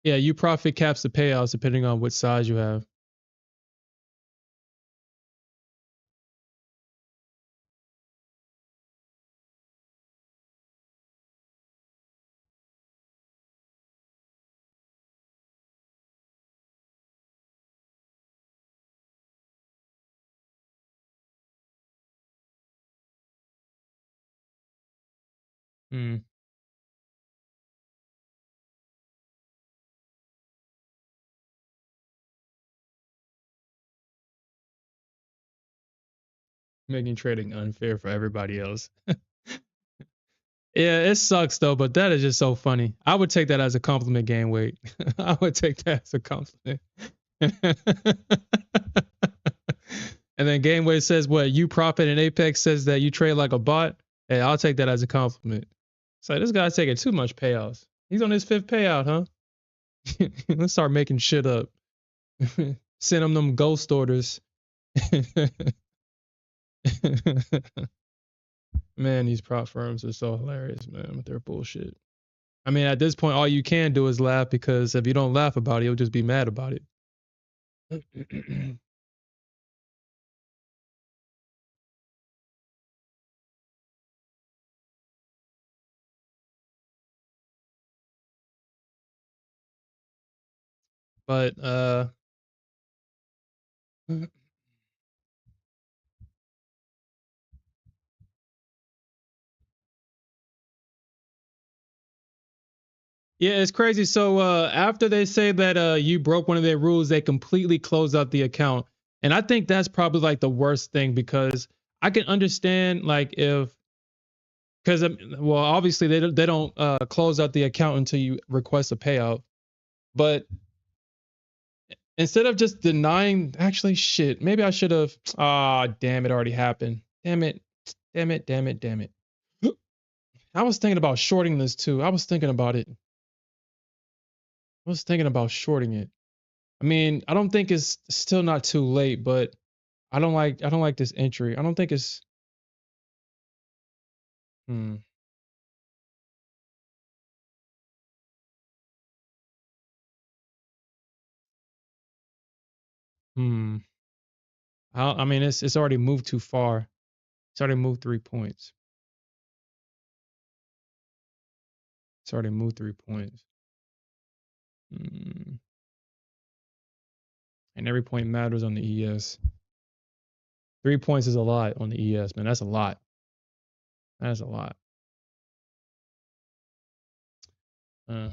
Yeah, you profit caps the payouts depending on what size you have. Hmm. Making trading unfair for everybody else. Yeah, it sucks though, but that is just so funny. I would take that as a compliment, gain weight. I would take that as a compliment. And then Gameway says what you profit and Apex says that you trade like a bot. Hey, I'll take that as a compliment. So this guy's taking too much payouts. He's on his fifth payout, huh? Let's start making shit up. Send him them ghost orders. Man, these prop firms are so hilarious, man, with their bullshit. I mean, at this point, all you can do is laugh because if you don't laugh about it, you'll just be mad about it. But yeah, it's crazy. So after they say that you broke one of their rules, they completely close out the account. And I think that's probably like the worst thing because I can understand like if because well obviously they don't close out the account until you request a payout. But instead of just denying, actually shit, maybe I should have. Ah, damn, it already happened. Damn it, damn it, damn it, damn it. I was thinking about shorting this too. I was thinking about it. I was thinking about shorting it. I mean, I don't think it's still not too late, but I don't like this entry. I don't think it's hmm hmm. I mean it's already moved too far. It's already moved 3 points. It's already moved 3 points. Hmm. And every point matters on the ES. 3 points is a lot on the ES, man. That's a lot. That's a lot. Uh,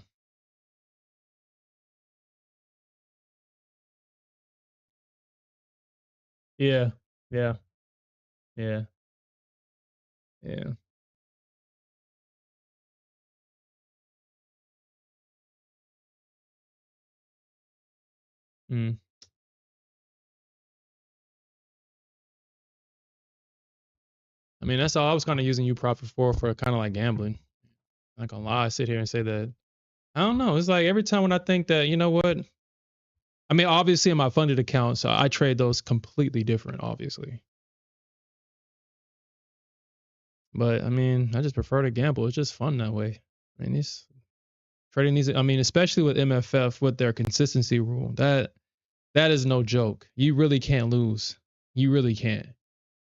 yeah, yeah, yeah, yeah. Mm. I mean, that's all I was kind of using you profit for kind of like gambling. Not gonna lie, I sit here and say that. I don't know. It's like every time when I think that, you know what? I mean, obviously in my funded account, so I trade those completely different, obviously. But I mean, I just prefer to gamble. It's just fun that way. I mean, these trading these, I mean, especially with MFF with their consistency rule, that is no joke. You really can't lose. You really can't.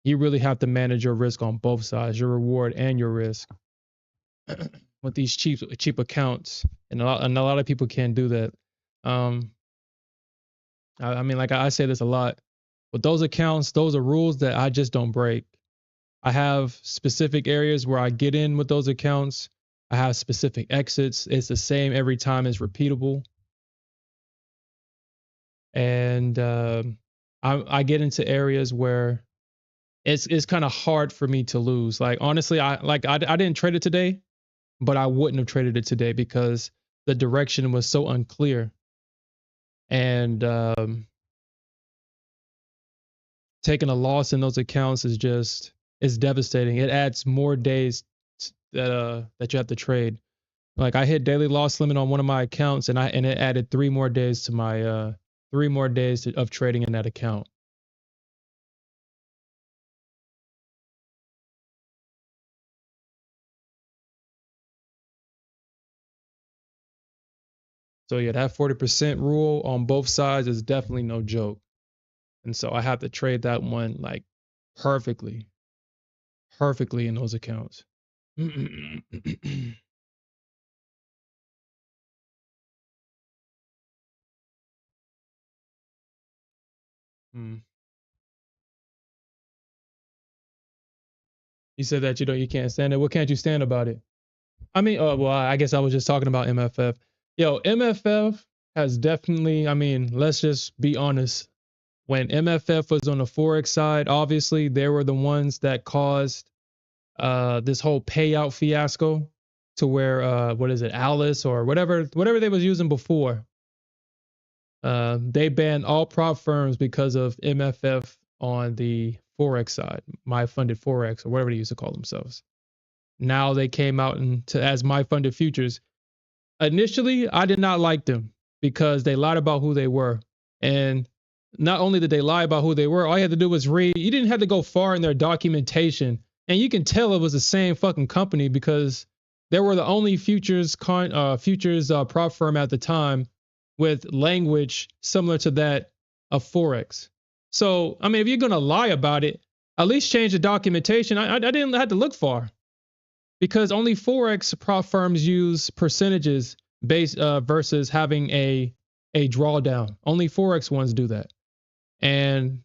You really have to manage your risk on both sides, your reward and your risk. With these cheap accounts, and a lot of people can't do that. Um, I mean, like I say this a lot, but those accounts, those are rules that I just don't break. I have specific areas where I get in with those accounts. I have specific exits. It's the same every time. It's repeatable, and I get into areas where it's kind of hard for me to lose. Like honestly, I didn't trade it today, but I wouldn't have traded it today because the direction was so unclear, and taking a loss in those accounts is just it's devastating. It adds more days that you have to trade. Like I hit daily loss limit on one of my accounts and it added 3 more days to my 3 more days of trading in that account. So yeah, that 40% rule on both sides is definitely no joke. And so I have to trade that one like perfectly, perfectly in those accounts. Mm. You said that you can't stand it. What can't you stand about it? I mean, well, I guess I was just talking about MFF. Yo, MFF has definitely, I mean, let's just be honest. When MFF was on the Forex side, obviously they were the ones that caused this whole payout fiasco to where what is it, Alice or whatever they was using before. They banned all prop firms because of MFF on the Forex side, my funded Forex or whatever they used to call themselves. Now they came out as my funded futures. Initially, I did not like them because they lied about who they were. And not only did they lie about who they were, all you had to do was read. You didn't have to go far in their documentation. And you can tell it was the same fucking company because they were the only futures prop firm at the time with language similar to that of Forex. So, I mean, if you're going to lie about it, at least change the documentation. I didn't have to look far because only Forex prop firms use percentages based versus having a drawdown. Only Forex ones do that. And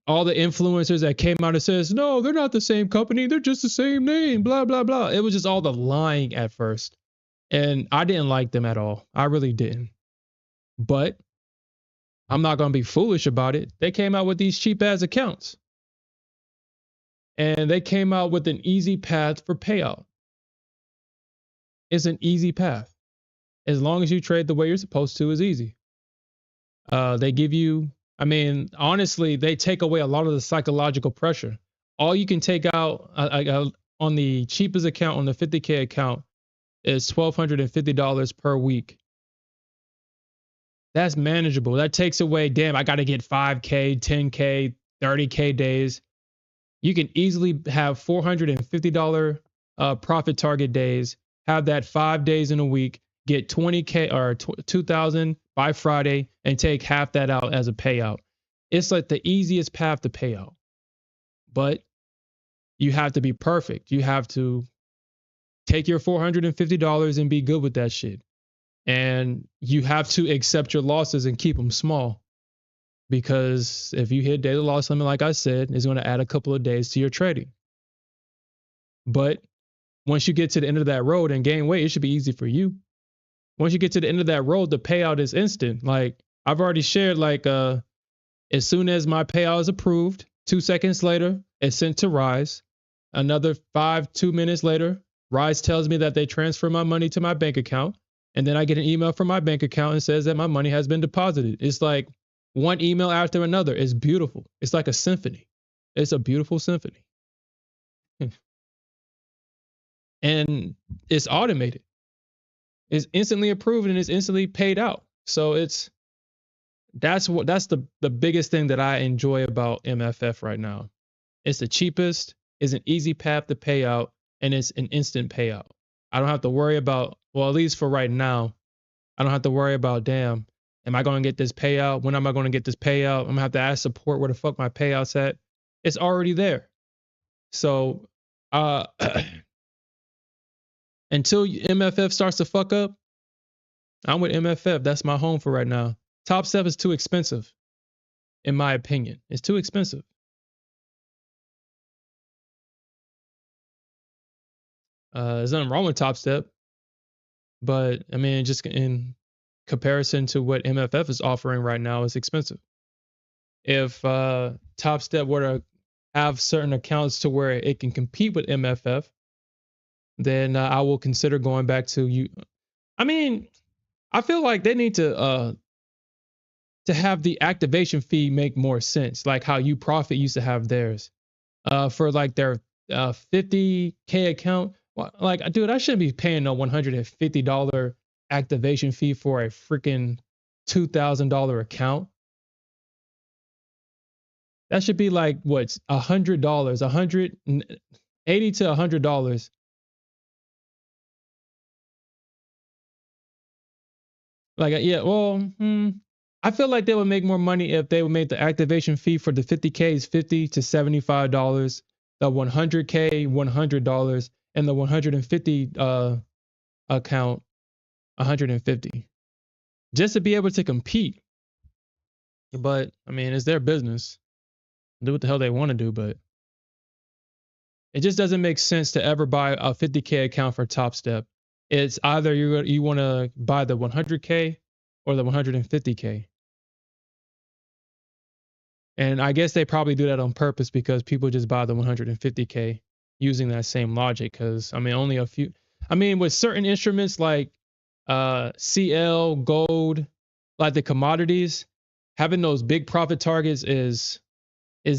all the influencers that came out and says, no, they're not the same company. They're just the same name, blah, blah, blah. It was just all the lying at first. And I didn't like them at all. I really didn't. But I'm not going to be foolish about it. They came out with these cheap ass accounts. And they came out with an easy path for payout. It's an easy path. As long as you trade the way you're supposed to, is easy. They give you, I mean, honestly, they take away a lot of the psychological pressure. All you can take out on the cheapest account, on the 50K account, is $1,250 per week. That's manageable. That takes away, damn, I got to get 5K, 10K, 30K days. You can easily have $450 profit target days, have that 5 days in a week, get 20K or 2,000 by Friday, and take half that out as a payout. It's like the easiest path to payout. But you have to be perfect. You have to take your $450 and be good with that shit. And you have to accept your losses and keep them small. Because if you hit daily loss limit, like I said, it's going to add a couple of days to your trading. But once you get to the end of that road and gain weight, it should be easy for you. Once you get to the end of that road, the payout is instant. Like I've already shared, like as soon as my payout is approved, 2 seconds later, it's sent to Rise. Another 2 minutes later, Rise tells me that they transfer my money to my bank account. And then I get an email from my bank account and says that my money has been deposited. It's like one email after another. It's beautiful. It's like a symphony. It's a beautiful symphony. And it's automated. It's instantly approved and it's instantly paid out. So that's the biggest thing that I enjoy about MFF right now. It's the cheapest, it's an easy path to pay out, and it's an instant payout. I don't have to worry about, well, at least for right now, I don't have to worry about, damn, am I going to get this payout? When am I going to get this payout? I'm going to have to ask support where the fuck my payout's at. It's already there. So until MFF starts to fuck up, I'm with MFF. That's my home for right now. Top Step is too expensive, in my opinion. It's too expensive. There's nothing wrong with Top Step, but I mean, just in comparison to what MFF is offering right now, it's expensive. If Top Step were to have certain accounts to where it can compete with MFF, then I will consider going back to you. I mean, I feel like they need to have the activation fee make more sense, like how You Profit used to have theirs. For like their 50K account. Like, dude, I shouldn't be paying no $150 activation fee for a freaking $2,000 account. That should be like what's $100, $180 to $100. Like, yeah, well, I feel like they would make more money if they would make the activation fee for the 50K is $50 to $75, the 100K $100, and the 150 account $150, just to be able to compete. But I mean, it's their business. Do what the hell they want to do, but it just doesn't make sense to ever buy a 50K account for Top Step It's either you want to buy the 100K or the 150K. And I guess they probably do that on purpose because people just buy the 150K using that same logic. Because I mean, only a few. I mean, with certain instruments like CL, gold, like the commodities, having those big profit targets is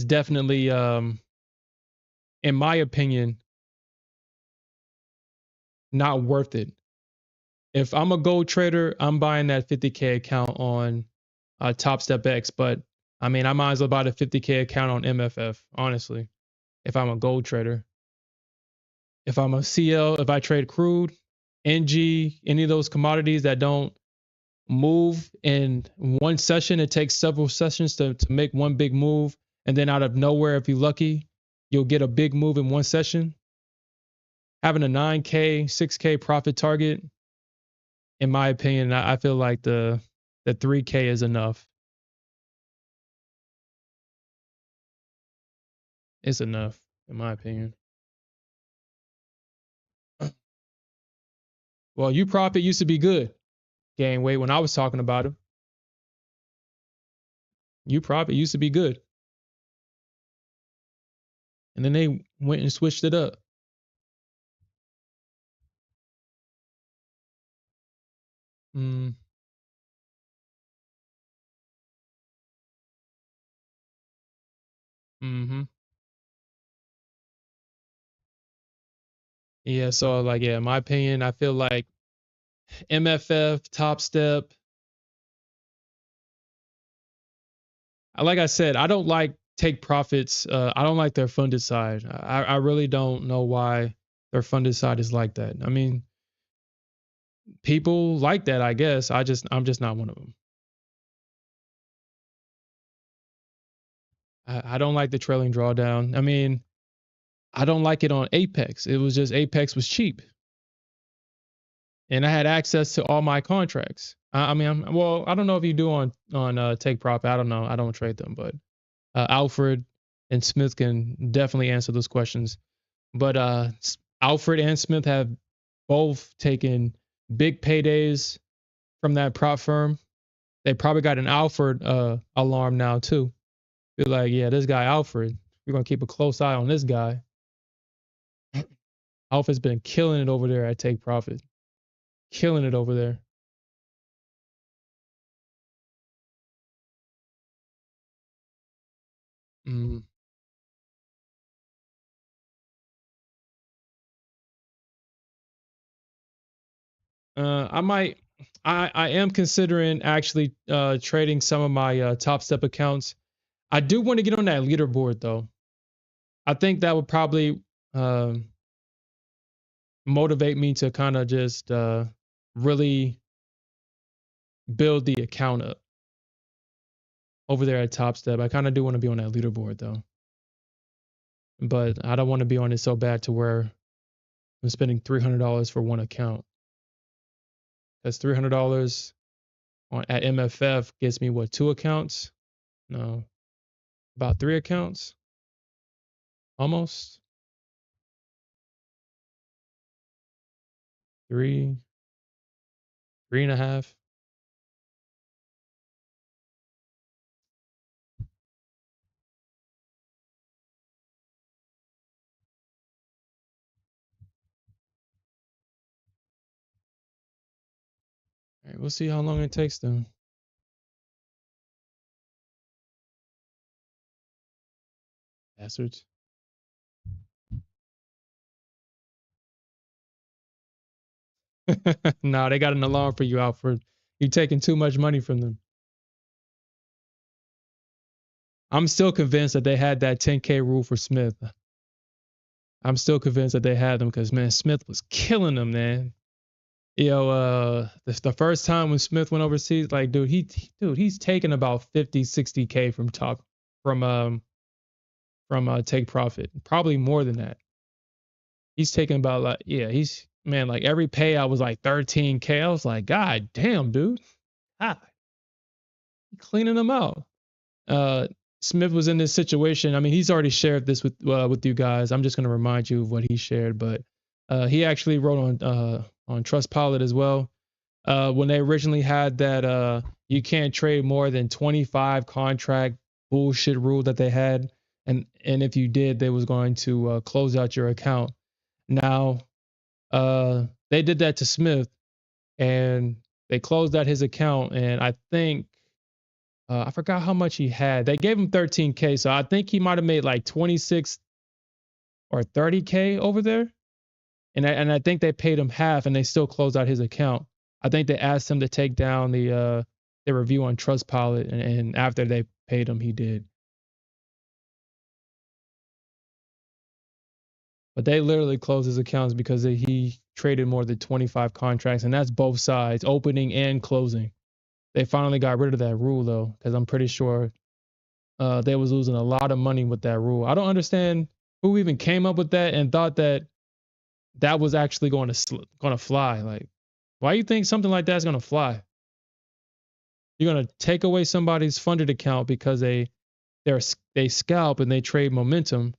definitely, in my opinion, not worth it. If I'm a gold trader, I'm buying that 50K account on Top Step X. But I mean, I might as well buy the 50K account on MFF, honestly, if I'm a gold trader. If I'm a CL, if I trade crude, NG, any of those commodities that don't move in one session, it takes several sessions to make one big move. And then out of nowhere, if you're lucky, you'll get a big move in one session. Having a 9K, 6K profit target, in my opinion, I feel like the 3K is enough. It's enough, in my opinion. Well, you profit used to be good. Gain weight when I was talking about him. You profit used to be good. And then they went and switched it up. Mm, mm-hmm. Yeah, so like, yeah, in my opinion, I feel like MFF, Top Step. Like I said, I don't like take profits. I don't like their funded side. I really don't know why their funded side is like that. I mean, people like that, I guess. I'm just not one of them. I don't like the trailing drawdown. I mean, I don't like it on Apex. It was just Apex was cheap, and I had access to all my contracts. I mean, well, I don't know if you do on take profit. I don't know. I don't trade them, but Alfred and Smith can definitely answer those questions. But Alfred and Smith have both taken big paydays from that prop firm. They probably got an Alfred alarm now too. Be like, yeah, this guy Alfred, we're gonna keep a close eye on this guy. Alfred's been killing it over there at Take Profit, killing it over there. Mm. I might, I am considering actually trading some of my Top Step accounts. I do want to get on that leaderboard though. I think that would probably um motivate me to kind of just really build the account up over there at Top Step. I kind of do want to be on that leaderboard though, but I don't want to be on it so bad to where I'm spending $300 for one account. That's $300 on at MFF gets me what, two accounts? No, about three accounts, almost three, three and a half. All right, we'll see how long it takes them. Bastards. Nah, they got an alarm for you, Alfred. You're taking too much money from them. I'm still convinced that they had that 10K rule for Smith. I'm still convinced that they had them because man, Smith was killing them, man. The first time when Smith went overseas, like, he's taking about 50, 60K from top from take profit. Probably more than that. He's taking about like, yeah, he's man, like every payout was like 13K. I was like, God damn, dude. God, cleaning them out. uh Smith was in this situation. I mean, he's already shared this with you guys. I'm just going to remind you of what he shared, but he actually wrote on on Trustpilot as well. When they originally had that you can't trade more than 25 contract bullshit rule that they had, and if you did, they was going to close out your account. Now, they did that to Smith, and they closed out his account, and I think I forgot how much he had. They gave him 13K, so I think he might have made like 26 or 30K over there. And I think they paid him half, and they still closed out his account. I think they asked him to take down the review on Trustpilot, and after they paid him, he did. But they literally closed his accounts because he traded more than 25 contracts, and that's both sides, opening and closing. They finally got rid of that rule though, because I'm pretty sure they was losing a lot of money with that rule. I don't understand who even came up with that and thought that that was actually going to fly. Like, why you think something like that's going to fly? You're going to take away somebody's funded account because they scalp and they trade momentum,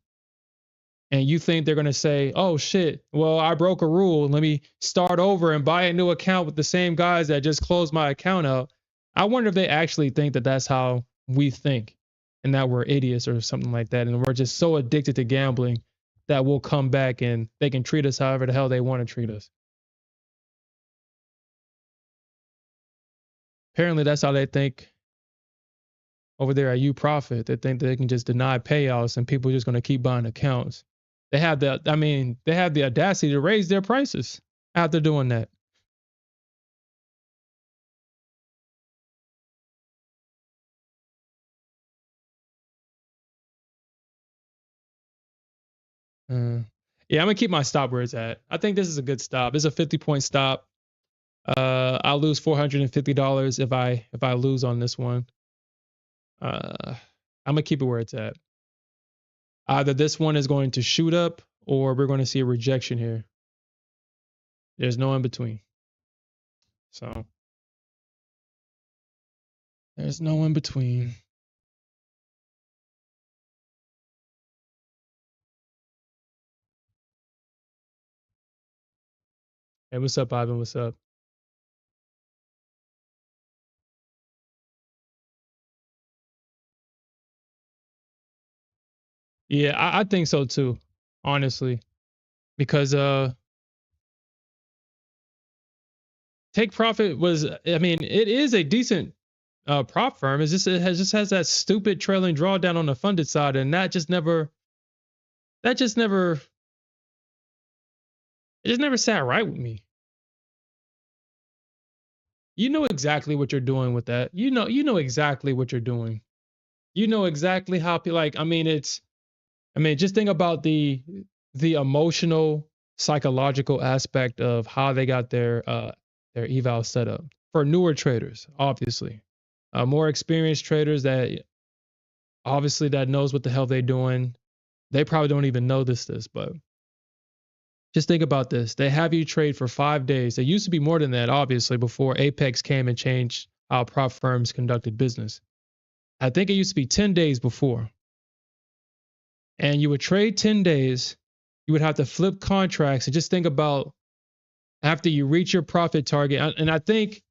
and you think they're going to say, "Oh shit, well, I broke a rule. Let me start over and buy a new account with the same guys that just closed my account out." I wonder if they actually think that that's how we think, and that we're idiots or something like that, and we're just so addicted to gambling that we'll come back and they can treat us however the hell they want to treat us. Apparently, that's how they think over there at UProfit. They think they can just deny payouts and people are just going to keep buying accounts. They have they have the audacity to raise their prices after doing that. Yeah, I'm gonna keep my stop where it's at. I think this is a good stop. It's a 50-point stop. I'll lose $450 if I lose on this one. I'm gonna keep it where it's at. Either this one is going to shoot up or we're going to see a rejection here. There's no in between. So there's no in between. Hey, what's up, Ivan? What's up? Yeah, I think so too, honestly. Because Take Profit was, I mean, it is a decent prop firm. It's just just has that stupid trailing drawdown on the funded side, and that just never it just never sat right with me. You know exactly what you're doing with that. You know exactly what you're doing. You know exactly how like, I mean, just think about the emotional, psychological aspect of how they got their eval set up for newer traders, obviously. More experienced traders that obviously that knows what the hell they're doing. They probably don't even notice this, but just think about this. They have you trade for 5 days. It used to be more than that, obviously, before Apex came and changed how prop firms conducted business. I think it used to be 10 days before. And you would trade 10 days. You would have to flip contracts, and just think about after you reach your profit target. And I think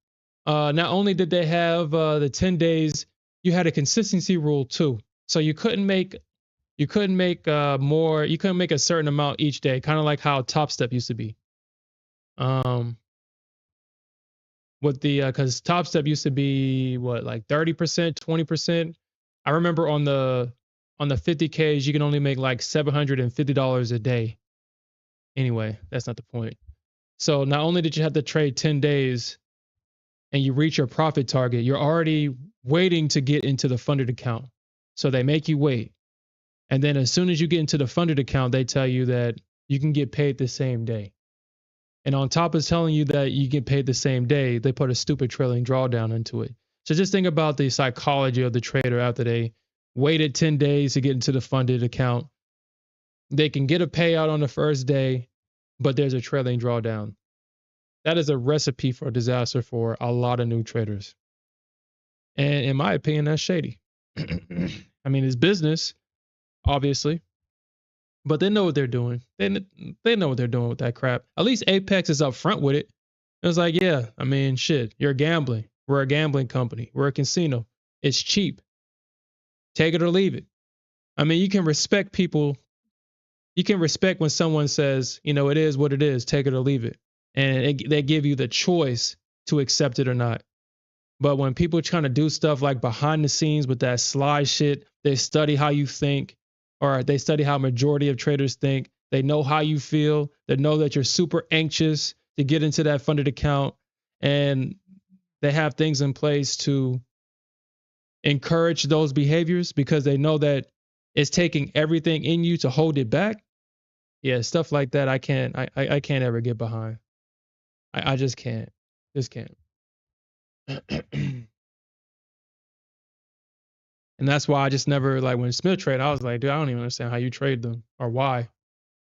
not only did they have the 10 days, you had a consistency rule too. So you couldn't make more, you couldn't make a certain amount each day, kind of like how Top Step used to be. With the because Top Step used to be what, like 30%, 20%. I remember on the 50Ks, you can only make like $750 a day. Anyway, that's not the point. So not only did you have to trade 10 days and you reach your profit target, you're already waiting to get into the funded account. So they make you wait. And then as soon as you get into the funded account, they tell you that you can get paid the same day. And on top of telling you that you get paid the same day, they put a stupid trailing drawdown into it. So just think about the psychology of the trader after they waited 10 days to get into the funded account. They can get a payout on the first day, but there's a trailing drawdown. That is a recipe for disaster for a lot of new traders. And in my opinion, that's shady. I mean, it's business, obviously. But they know what they're doing. They know what they're doing with that crap. At least Apex is up front with it. It was like, yeah, I mean, shit, you're gambling. We're a gambling company. We're a casino. It's cheap. Take it or leave it. I mean, you can respect people. You can respect when someone says, you know, it is what it is. Take it or leave it. And they give you the choice to accept it or not. But when people trying to do stuff like behind the scenes with that sly shit, they study how you think, or they study how majority of traders think. They know how you feel. They know that you're super anxious to get into that funded account, and they have things in place to encourage those behaviors because they know that it's taking everything in you to hold it back. Yeah, stuff like that I can't ever get behind. I just can't. Just can't. And that's why I just never like when Smith trade, I was like, dude, I don't even understand how you trade them or why.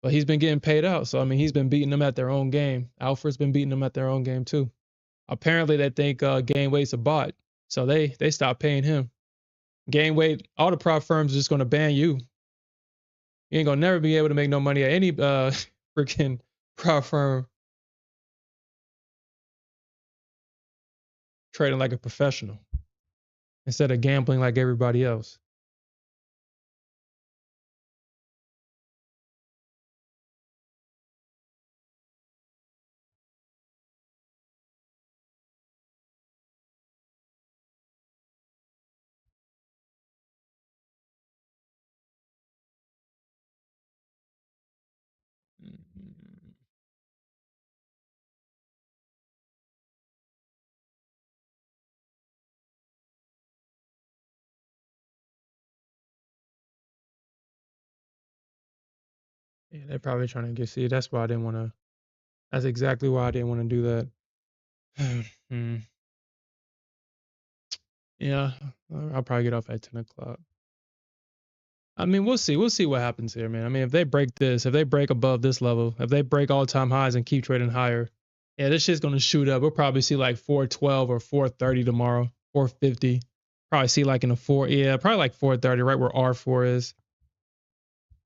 But he's been getting paid out. So I mean he's been beating them at their own game. Alfred's been beating them at their own game too. Apparently they think gain weight's a bot. So they stopped paying him. Gain weight, all the prop firms are just gonna ban you. You ain't gonna never be able to make no money at any freaking prop firm trading like a professional instead of gambling like everybody else. Yeah, they're probably trying to get see. That's why I didn't want to. That's exactly why I didn't want to do that. Hmm. Yeah, I'll probably get off at 10 o'clock. I mean, we'll see. We'll see what happens here, man. I mean, if they break this, if they break above this level, if they break all time highs and keep trading higher, yeah, this shit's gonna shoot up. We'll probably see like 412 or 430 tomorrow, 450. Probably see like in a four, yeah, probably like 430, right where R4 is.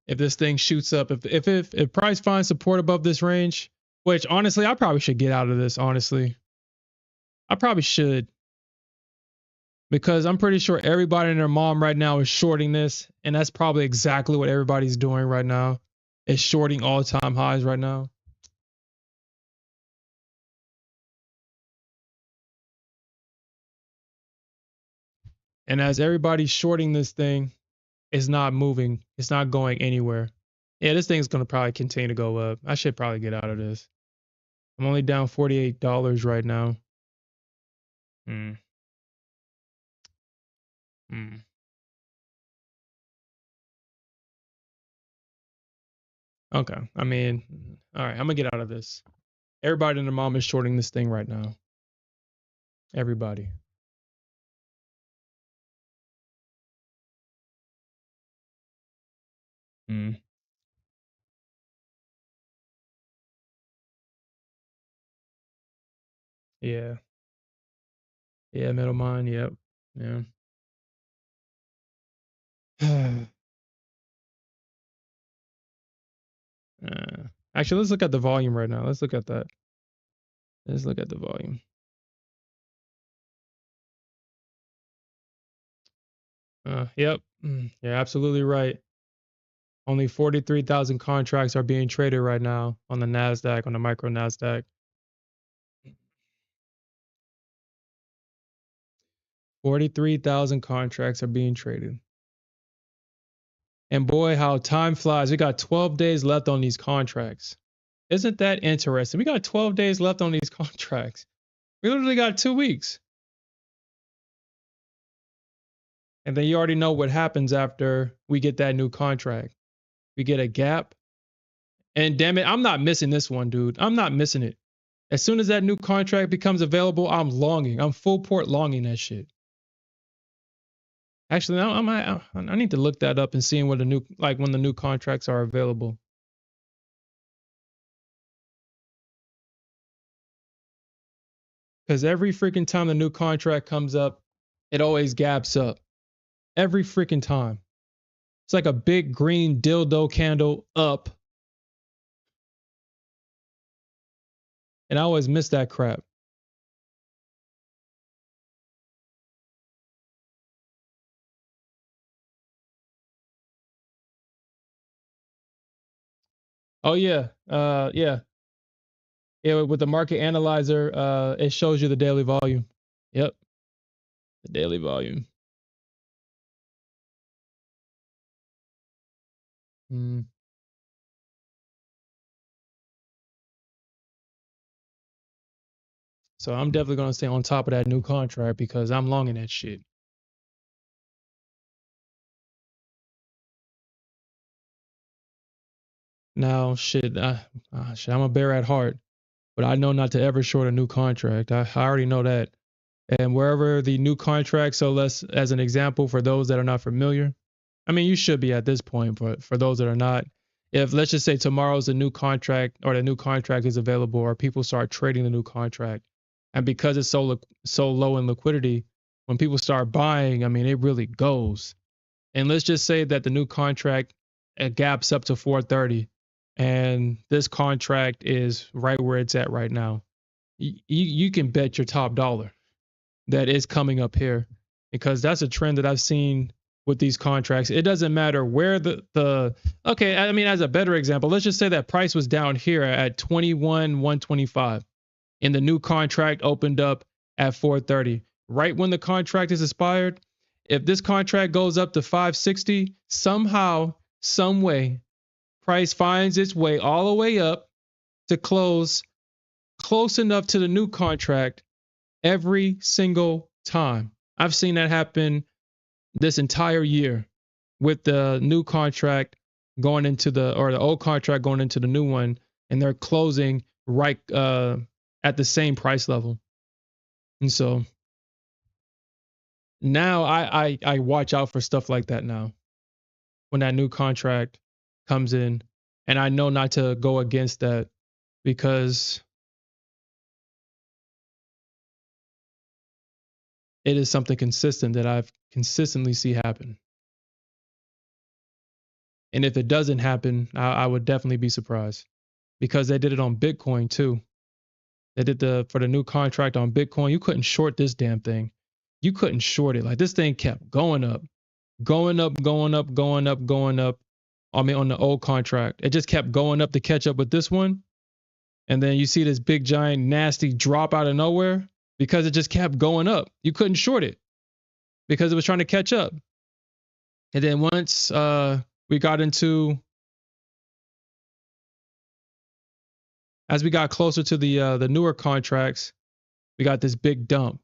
If this thing shoots up, if price finds support above this range, which honestly, I probably should get out of this. Honestly, I probably should because I'm pretty sure everybody and their mom right now is shorting this, and that's probably exactly what everybody's doing right now. Is shorting all-time highs right now. And as everybody's shorting this thing, it's not moving. It's not going anywhere. Yeah, this thing's gonna probably continue to go up. I should probably get out of this. I'm only down $48 right now. Hmm. Hmm. Okay. I mean, all right. I'm gonna get out of this. Everybody and their mom is shorting this thing right now. Everybody. Mm. Yeah. Yeah. Middle mine. Yep. Yeah. Actually, let's look at the volume right now. Let's look at that. Let's look at the volume. Yep. You're absolutely right. Only 43,000 contracts are being traded right now on the Nasdaq, on the micro Nasdaq. 43,000 contracts are being traded. And boy, how time flies. We got 12 days left on these contracts. Isn't that interesting? We got 12 days left on these contracts. We literally got 2 weeks. And then you already know what happens after we get that new contract. We get a gap. And damn it, I'm not missing this one, dude. I'm not missing it. As soon as that new contract becomes available, I'm longing. I'm full port longing that shit. Actually, I need to look that up and seeing what the new like when the new contracts are available. Because every freaking time the new contract comes up, it always gaps up. Every freaking time. It's like a big green dildo candle up. And I always miss that crap. Oh yeah. Yeah. Yeah, with the market analyzer, it shows you the daily volume. Yep. The daily volume. Mm. So I'm definitely gonna stay on top of that new contract because I'm longing that shit. Now, shit, I'm a bear at heart, but I know not to ever short a new contract. I already know that. And wherever the new contract, so let's, as an example, for those that are not familiar, I mean, you should be at this point, but for those that are not, if let's just say tomorrow's a new contract or the new contract is available or people start trading the new contract, and because it's so low in liquidity, when people start buying, I mean, it really goes. And let's just say that the new contract gaps up to 430 and this contract is right where it's at right now. You can bet your top dollar that is coming up here because that's a trend that I've seen with these contracts. It doesn't matter where the okay, I mean, as a better example, let's just say that price was down here at 21,125 and the new contract opened up at 430. Right when the contract is expired, if this contract goes up to 560, somehow, some way, price finds its way all the way up to close enough to the new contract every single time. I've seen that happen this entire year with the new contract going into the old contract going into the new one, and they're closing right at the same price level. And so now I watch out for stuff like that now when that new contract comes in, and I know not to go against that because it is something consistent that I've consistently see happen. And if it doesn't happen, I would definitely be surprised because they did it on Bitcoin too. They did for the new contract on Bitcoin. You couldn't short this damn thing. You couldn't short it. Like this thing kept going up, going up, going up, going up, going up. I mean, on the old contract, it just kept going up to catch up with this one. And then you see this big giant nasty drop out of nowhere because it just kept going up. You couldn't short it because it was trying to catch up. And then once we got into as we got closer to the newer contracts, we got this big dump.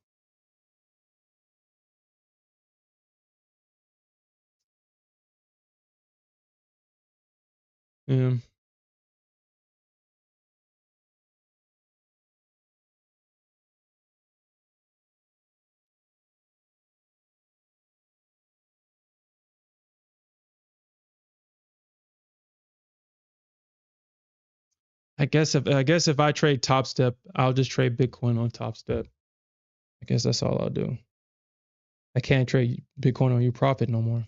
Yeah. I guess if I trade Top Step, I'll just trade Bitcoin on Top Step. I guess that's all I'll do. I can't trade Bitcoin on you profit no more.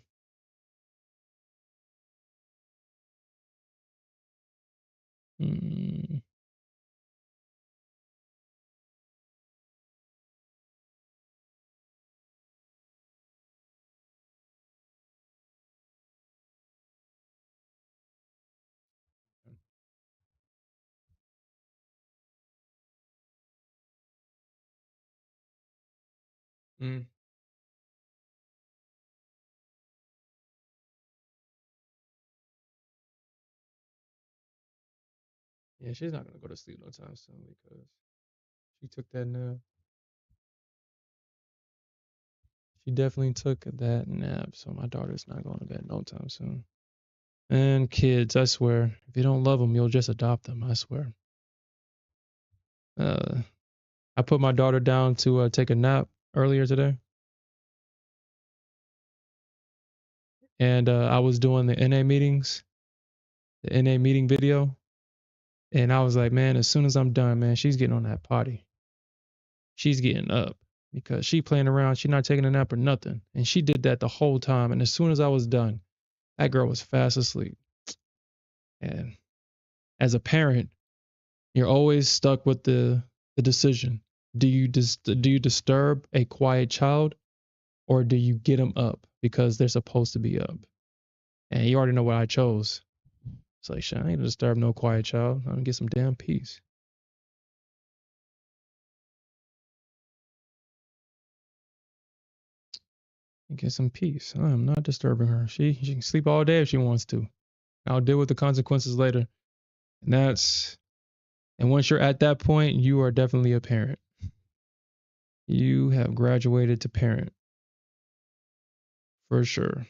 Mm. Mm. Yeah, she's not gonna go to sleep no time soon because she took that nap. She definitely took that nap, so my daughter's not going to bed no time soon. And kids, I swear, if you don't love them, you'll just adopt them. I swear. Uh, I put my daughter down to take a nap earlier today, and I was doing the NA meetings, the NA meeting video, and I was like, man, as soon as I'm done, man, she's getting on that potty. She's getting up because she playing around. She's not taking a nap or nothing, and she did that the whole time. And as soon as I was done, That girl was fast asleep. And as a parent, you're always stuck with the decision. Do you disturb a quiet child, or do you get them up because they're supposed to be up? And you already know what I chose. It's like, shit, I ain't gonna disturb no quiet child. I'm gonna get some damn peace. Get some peace. I am not disturbing her. She can sleep all day if she wants to. I'll deal with the consequences later. And once you're at that point, you are definitely a parent. You have graduated to parent. For sure.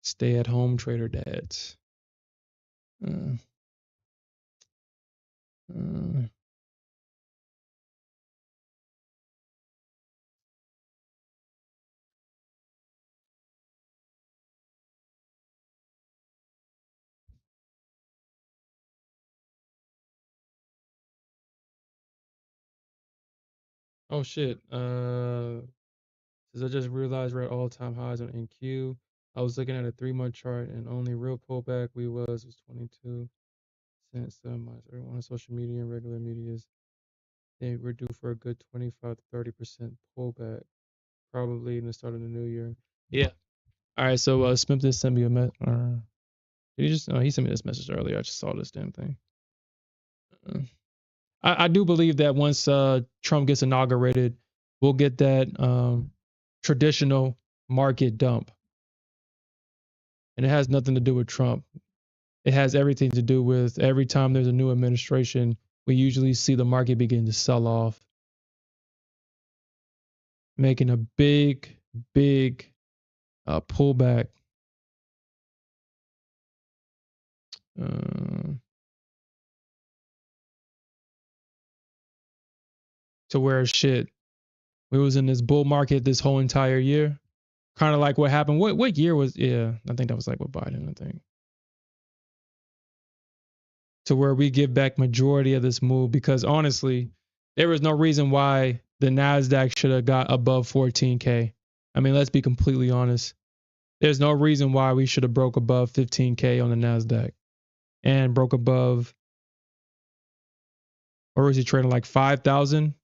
Stay at home trader dads. Uh, uh, oh shit. Since I just realized we're at all-time highs on NQ. I was looking at a 3-month chart, and only real pullback was 22 cents. Everyone on social media and regular media is think we're due for a good 25 to 30% pullback, probably in the start of the new year. Yeah. All right. So Smith just sent me a message. Did he just? Oh, he sent me this message earlier. I just saw this damn thing. Uh, I do believe that once Trump gets inaugurated, we'll get that traditional market dump, and it has nothing to do with Trump. It has everything to do with every time there's a new administration, we usually see the market begin to sell off, making a big, big pullback. To where shit, we was in this bull market this whole entire year. Kind of like what happened. What year was? Yeah, I think that was like with Biden. I think to where we give back majority of this move, because honestly, there was no reason why the Nasdaq should have got above 14K. I mean, let's be completely honest. There's no reason why we should have broke above 15K on the Nasdaq and broke above, or was he trading like 5,000?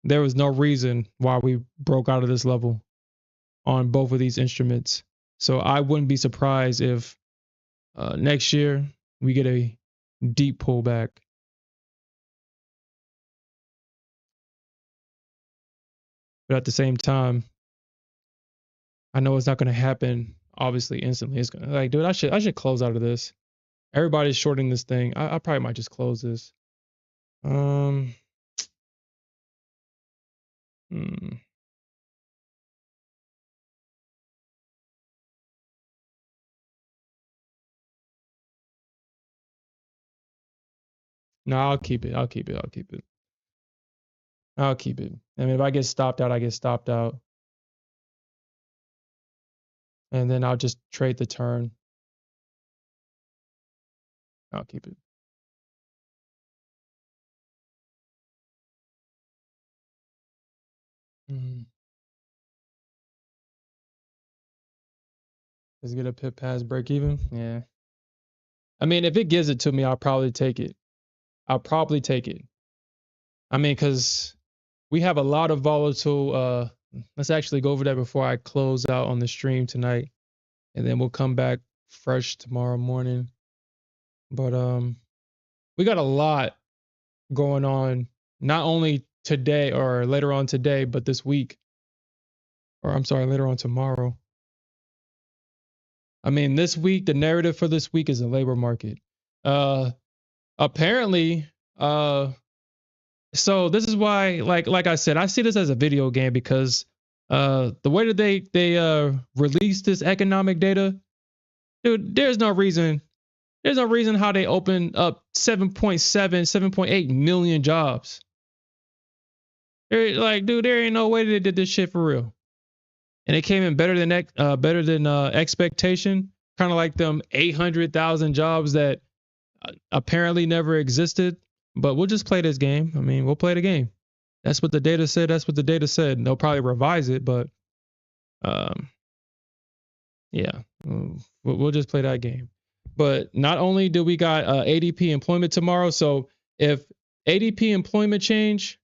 There was no reason why we broke out of this level on both of these instruments. So I wouldn't be surprised if next year we get a deep pullback. But at the same time, I know it's not going to happen obviously instantly. It's gonna, like, dude, I should close out of this. Everybody's shorting this thing. I probably might just close this. Hmm. No, I'll keep it. I'll keep it. I'll keep it. I'll keep it. I mean, if I get stopped out, I get stopped out. And then I'll just trade the turn. I'll keep it. Let's get a pip past break even. Yeah. I mean, if it gives it to me, I'll probably take it. I'll probably take it. I mean, because we have a lot of volatile. Let's actually go over that before I close out on the stream tonight, and then we'll come back fresh tomorrow morning. But we got a lot going on, not only today or later on today, but this week. Or I'm sorry, later on tomorrow. I mean, this week, the narrative for this week is the labor market. Apparently, so this is why, like I said, I see this as a video game, because the way that they release this economic data, dude, there's no reason how they open up 7.8 million jobs. They're like, dude, there ain't no way they did this shit for real. And it came in better than expectation. kind of like them 800,000 jobs that apparently never existed. But we'll just play this game. I mean, we'll play the game. That's what the data said. That's what the data said. They'll probably revise it, but um, yeah, we'll just play that game. But not only do we got ADP employment tomorrow, so if ADP employment change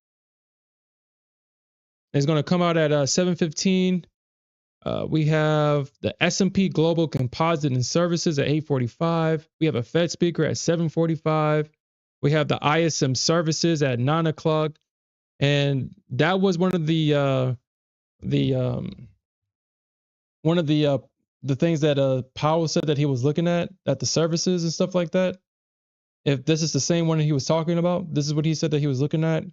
is going to come out at 7:15. We have the S&P Global Composite and Services at 8:45. We have a Fed speaker at 7:45. We have the ISM Services at 9 o'clock, and that was one of the things that Powell said that he was looking at the services and stuff like that. If this is the same one he was talking about, this is what he said that he was looking at.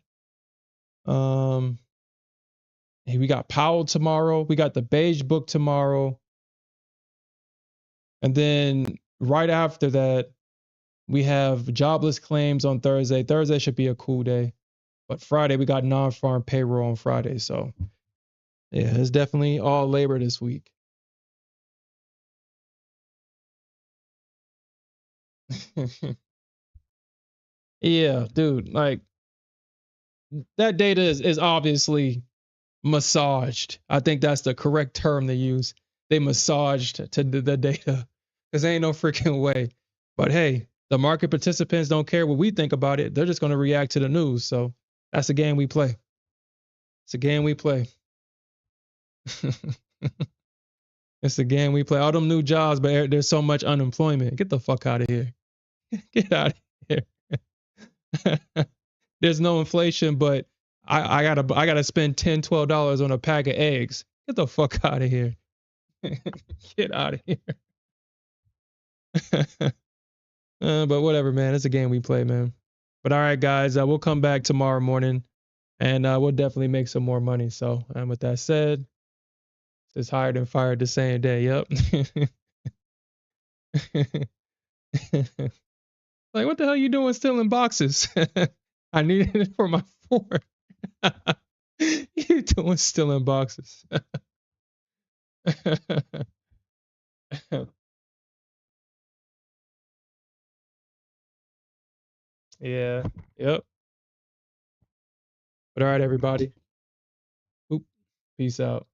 We got Powell tomorrow. We got the Beige Book tomorrow. And then right after that, we have jobless claims on Thursday. Thursday should be a cool day. But Friday, we got non-farm payroll on Friday. So, yeah, it's definitely all labor this week. Yeah, dude, like that data is obviously massaged. I think that's the correct term they use. They massaged to the data because there ain't no freaking way. But hey, the market participants don't care what we think about it. They're just going to react to the news. So that's a game we play. It's a game we play. It's a game we play. All them new jobs, but there's so much unemployment. Get the fuck out of here. Get out of here. There's no inflation, but I gotta spend $10-12 on a pack of eggs. Get the fuck out of here. Get out of here. But whatever, man. It's a game we play, man. But all right, guys, we'll come back tomorrow morning, and we'll definitely make some more money. So, and with that said, it's hired and fired the same day. Yep. Like, what the hell you doing stealing boxes? I needed it for my fork. You doing stealing boxes? Yeah. Yep. But all right, everybody. Oop. Peace out.